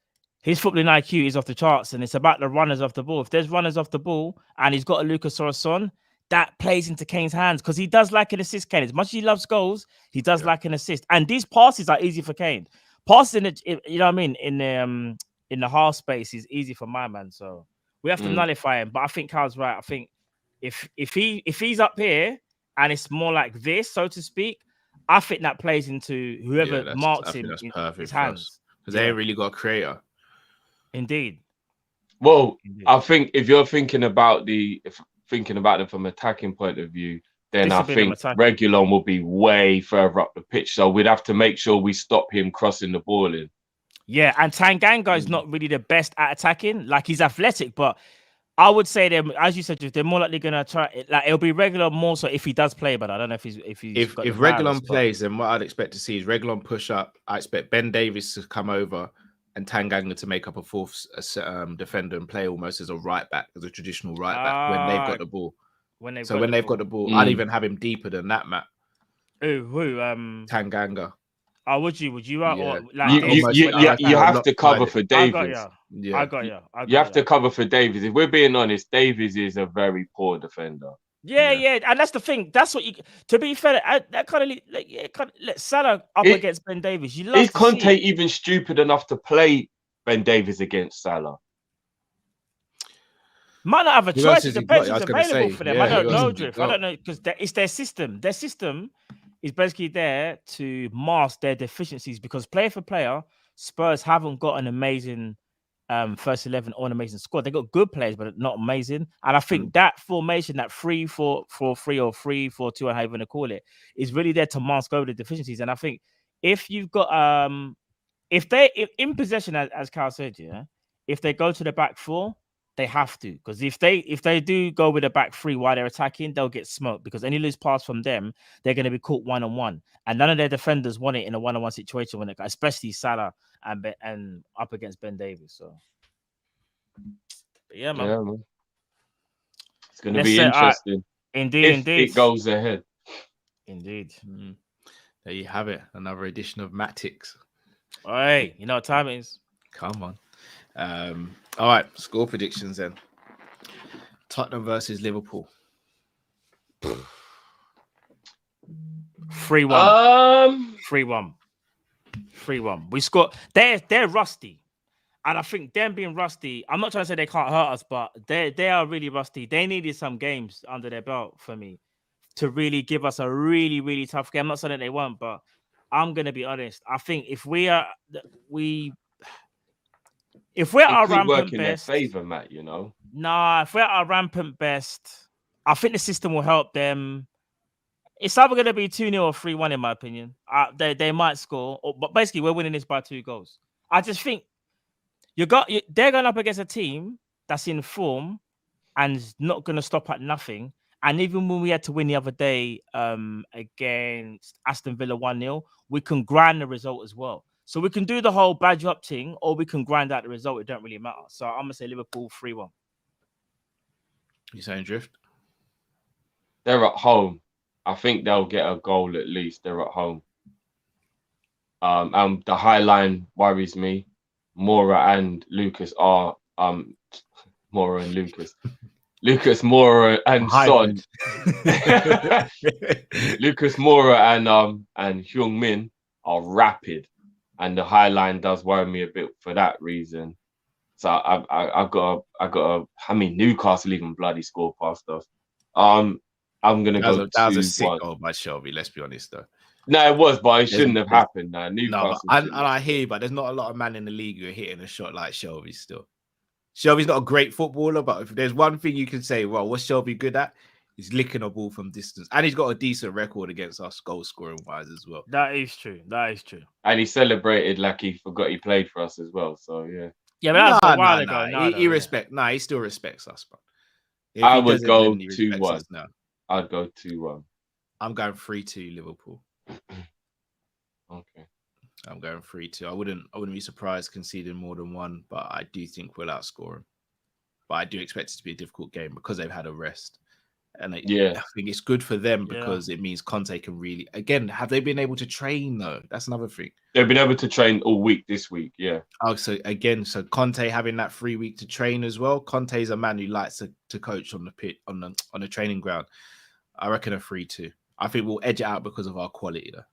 his footballing IQ is off the charts, and it's about the runners off the ball. If there's runners off the ball and he's got a Lucas or a Son, that plays into Kane's hands, because he does like an assist, Kane. As much as he loves goals, he does like an assist. And these passes are easy for Kane. Passing, you know what I mean, in the half space is easy for my man. So we have to nullify him. But I think Carl's right. I think if he's up here and it's more like this, so to speak, I think that plays into whoever marks him in his hands. Because they ain't really got a creator. Indeed. Well, I think if you're thinking about them from an attacking point of view, then I think Reguilon will be way further up the pitch. So we'd have to make sure we stop him crossing the ball in. Yeah, and Tanganga is not really the best at attacking. Like, he's athletic, but I would say them, as you said, they're more likely going to try. Like, it'll be Reguilon more so if he does play, but I don't know if Reguilon plays, then what I'd expect to see is Reguilon push up. I expect Ben Davies to come over and Tanganga to make up a fourth defender and play almost as a right back, as a traditional right back when they've got the ball. When they've got the ball, I'd even have him deeper than that, Matt. Who? Tanganga. Oh, would you? You have to cover for Davies. Yeah, I got you. You have to cover for Davies. If we're being honest, Davies is a very poor defender. Yeah, and that's the thing. That's what you. To be fair, that kind of let Salah up against Ben Davies. You love is to see Conte even stupid enough to play Ben Davies against Salah? Might not have a Who choice. else It has he got? depends I who's was gonna available say, for them. yeah, I don't who else know, has he Drift. I got? don't know because it's their system. Their system is basically there to mask their deficiencies because player for player, Spurs haven't got an amazing first 11 or an amazing squad. They got good players, but not amazing. And I think that formation, that 3-4-3 or 3-4-2, or however you want to call it, is really there to mask over the deficiencies. And I think if you've got if in possession, as Carl said, yeah, if they go to the back four, they have to, because if they do go with a back three while they're attacking, they'll get smoked because any loose pass from them, they're going to be caught one-on-one, and none of their defenders want it in a one-on-one situation when especially Salah and up against Ben Davies. So, but yeah, man. Yeah, man. It's going to Let's be say, interesting. Indeed. It goes ahead. Indeed. There you have it. Another edition of Matix. All right, you know what time it is. Come on. All right, score predictions then. Tottenham versus Liverpool. 3-1. 3-1. We scored. They're rusty. And I think them being rusty, I'm not trying to say they can't hurt us, but they are really rusty. They needed some games under their belt for me to really give us a really, really tough game. I'm not saying that they won't, but I'm going to be honest. I think if we're at our rampant best, in their favor, Matt, you know. Nah, if we're at our rampant best, I think the system will help them. It's either going to be 2-0 or 3-1, in my opinion. They might score, but basically we're winning this by 2 goals. I just think they're going up against a team that's in form and not going to stop at nothing. And even when we had to win the other day against Aston Villa 1-0, we can grind the result as well. So we can do the whole badge up thing, or we can grind out the result. It don't really matter. So I'm going to say Liverpool 3-1. You saying Drift? They're at home. I think they'll get a goal at least. They're at home. The high line worries me. Mora and Lucas are Mora and Lucas. Lucas Moura and Son. Lucas Moura and Hyung Min are rapid, and the high line does worry me a bit for that reason. So I got a. I mean, Newcastle even bloody scored past us. I'm gonna go. That was a sick goal by Shelby. Let's be honest, though. No, it was, but it shouldn't have happened. No, I hear you, but there's not a lot of men in the league who are hitting a shot like Shelby still. Shelby's not a great footballer, but if there's one thing you can say, well, what's Shelby good at? He's licking a ball from distance. And he's got a decent record against us goal scoring wise as well. That is true. And he celebrated like he forgot he played for us as well. So, yeah. Yeah, but that's a while ago. He still respects us, but I would go 2-1. No. I'd go 2-1. I'm going 3-2 Liverpool. Okay. I'm going 3-2. I wouldn't be surprised conceding more than one, but I do think we'll outscore them. But I do expect it to be a difficult game because they've had a rest. And I think it's good for them because it means Conte can really, again, have they been able to train though? That's another thing. They've been able to train all week this week, yeah. Oh, so Conte having that 3 week to train as well. Conte is a man who likes to coach on the pit, on the training ground. I reckon a 3-2. I think we'll edge it out because of our quality though.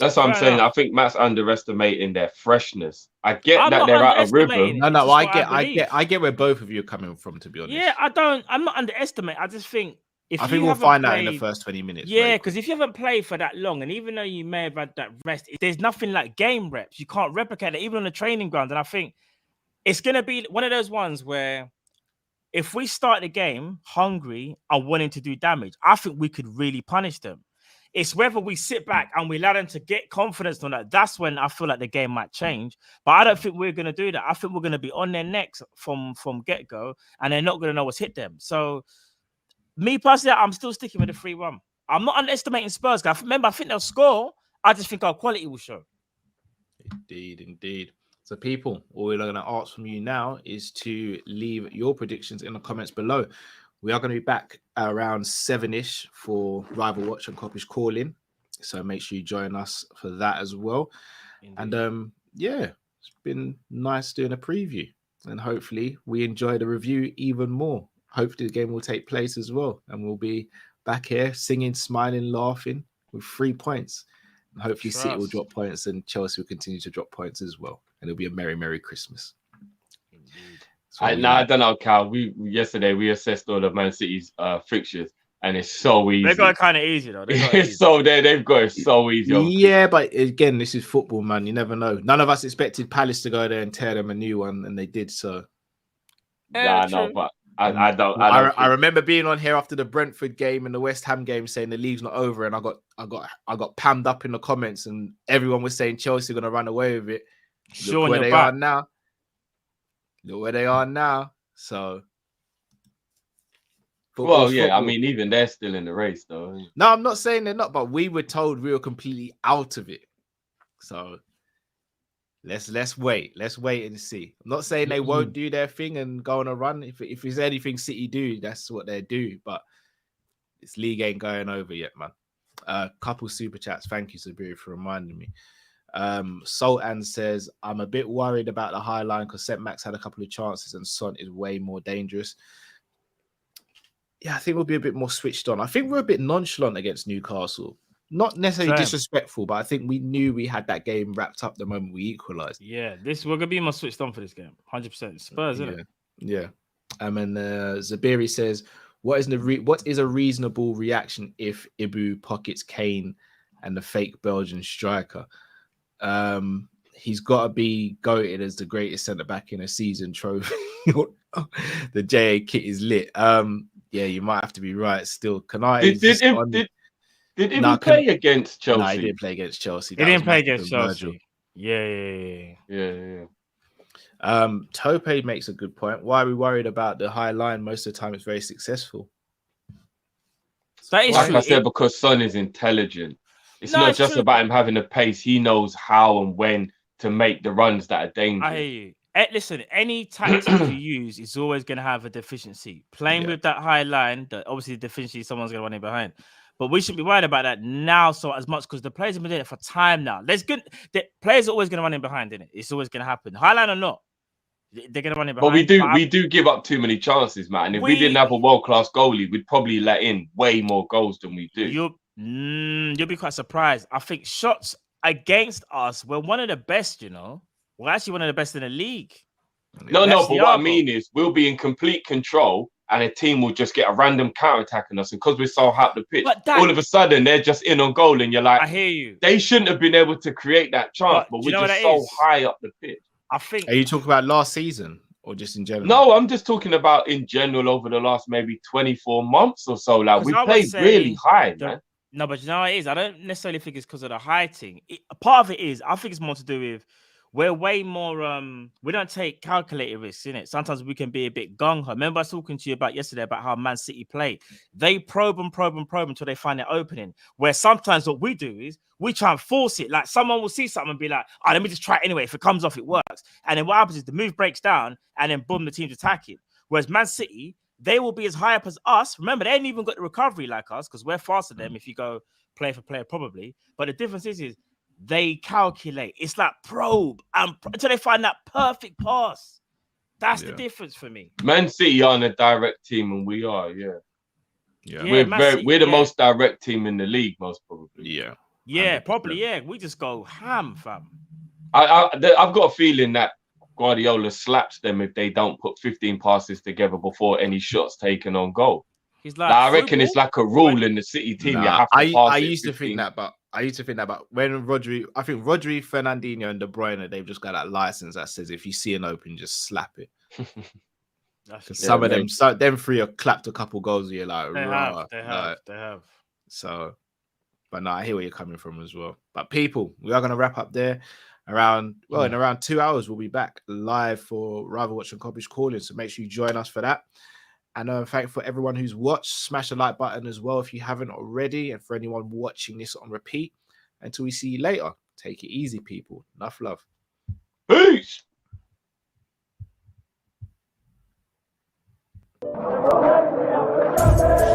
That's what I'm saying. I think Matt's underestimating their freshness. I get that they're out of rhythm. No, I get where both of you are coming from, to be honest. Yeah, I'm not underestimating. I just think we'll find out in the first 20 minutes. Yeah, because if you haven't played for that long, and even though you may have had that rest, there's nothing like game reps. You can't replicate it, even on the training ground. And I think it's going to be one of those ones where if we start the game hungry and wanting to do damage, I think we could really punish them. It's whether we sit back and we allow them to get confidence on that. That's when I feel like the game might change. But I don't think we're going to do that. I think we're going to be on their necks from get-go, and they're not going to know what's hit them. So, me personally, I'm still sticking with the 3-1. I'm not underestimating Spurs. I think they'll score. I just think our quality will show. Indeed. So, people, all we're going to ask from you now is to leave your predictions in the comments below. We are going to be back around 7-ish for Rival Watch and Kopish Call-In. So make sure you join us for that as well. Indeed. And it's been nice doing a preview. and hopefully we enjoy the review even more. Hopefully the game will take place as well, and we'll be back here singing, smiling, laughing with 3 points. And hopefully City will drop points and Chelsea will continue to drop points as well. And it'll be a merry Christmas. Indeed. I don't know, Cal. Yesterday we assessed all of Man City's fixtures, and it's so easy. They got it kind of easy though. They've got it so easy. Yeah, but again, this is football, man. You never know. None of us expected Palace to go there and tear them a new one, and they did. So, no, but I don't. I remember being on here after the Brentford game and the West Ham game, saying the league's not over, and I got pammed up in the comments, and everyone was saying Chelsea are going to run away with it. Look where they are now. Look where they are now. So, football. I mean, even they're still in the race, though. No, I'm not saying they're not, but we were told we were completely out of it. So let's wait. Let's wait and see. I'm not saying they won't do their thing and go on a run. If there's anything City do, that's what they do. But this league ain't going over yet, man. Couple super chats. Thank you, Sabiri, for reminding me. Sultan says, I'm a bit worried about the high line because St. Max had a couple of chances and Son is way more dangerous. Yeah, I think we'll be a bit more switched on. I think we're a bit nonchalant against Newcastle. Not necessarily disrespectful, but I think we knew we had that game wrapped up the moment we equalised. Yeah, we're going to be more switched on for this game. 100%. Spurs, isn't it? Yeah. And Zabiri says, what is a reasonable reaction if Ibu pockets Kane and the fake Belgian striker? He's got to be goated as the greatest centre-back in a season trophy. The JA kit is lit. Yeah, you might have to be right still. Konate did he play against Chelsea? No, he didn't play against Chelsea. He didn't play against Virgil. Chelsea. Yeah. Tope makes a good point. Why are we worried about the high line? Most of the time it's very successful. That is true. I said, because Son is intelligent. It's not just about him having the pace. He knows how and when to make the runs that are dangerous. I hear you. Listen, any tactic you use is always going to have a deficiency. Playing with that high line, obviously the deficiency, someone's going to run in behind. But we shouldn't be worried about that now so as much because the players have been doing it for time now. The players are always going to run in behind, isn't it? It's always going to happen. High line or not, they're going to run in behind. But we do give up too many chances, man. And if we didn't have a world-class goalie, we'd probably let in way more goals than we do. You'll be quite surprised. I think shots against us, we're one of the best, you know. We're actually one of the best in the league. No, but what I mean is we'll be in complete control and a team will just get a random counter-attack on us. And because we're so high up the pitch, all of a sudden they're just in on goal and you're like, I hear you. They shouldn't have been able to create that chance, but we're just so high up the pitch. I think. Are you talking about last season or just in general? No, I'm just talking about in general over the last maybe 24 months or so. Like we played really high, man. No, but you know what it is? I don't necessarily think it's because of the high thing. Part of it is, I think it's more to do with we're way more, we don't take calculated risks, innit? Sometimes we can be a bit gung-ho. Remember I was talking to you about yesterday about how Man City play. They probe until they find it opening. Where sometimes what we do is we try and force it. Like someone will see something and be like, let me just try it anyway. If it comes off, it works. And then what happens is the move breaks down and then boom, the team's attacking. Whereas Man City, they will be as high up as us. Remember, they ain't even got the recovery like us because we're faster than them if you go player for player, probably. But the difference is they calculate. It's like probe until they find that perfect pass. That's the difference for me. Man City aren't a direct team, and we are. We're the most direct team in the league, most probably. Yeah, probably. Yeah, we just go ham, fam. I've got a feeling that Guardiola slaps them if they don't put 15 passes together before any shots taken on goal. He's like, I reckon it's like a rule in the City team. You have to pass I used to think that, but when Rodri, I think Rodri, Fernandinho, and De Bruyne, they've just got that license that says if you see an open, just slap it. Some of them three have clapped a couple goals. You're like, they have. So, but no, I hear where you're coming from as well. But people, we are going to wrap up there. In around 2 hours, we'll be back live for Rival Watch and Kop-Ish Calling. So make sure you join us for that. And thank you for everyone who's watched. Smash the like button as well if you haven't already. And for anyone watching this on repeat. Until we see you later, take it easy, people. Enough love. Peace. Yeah.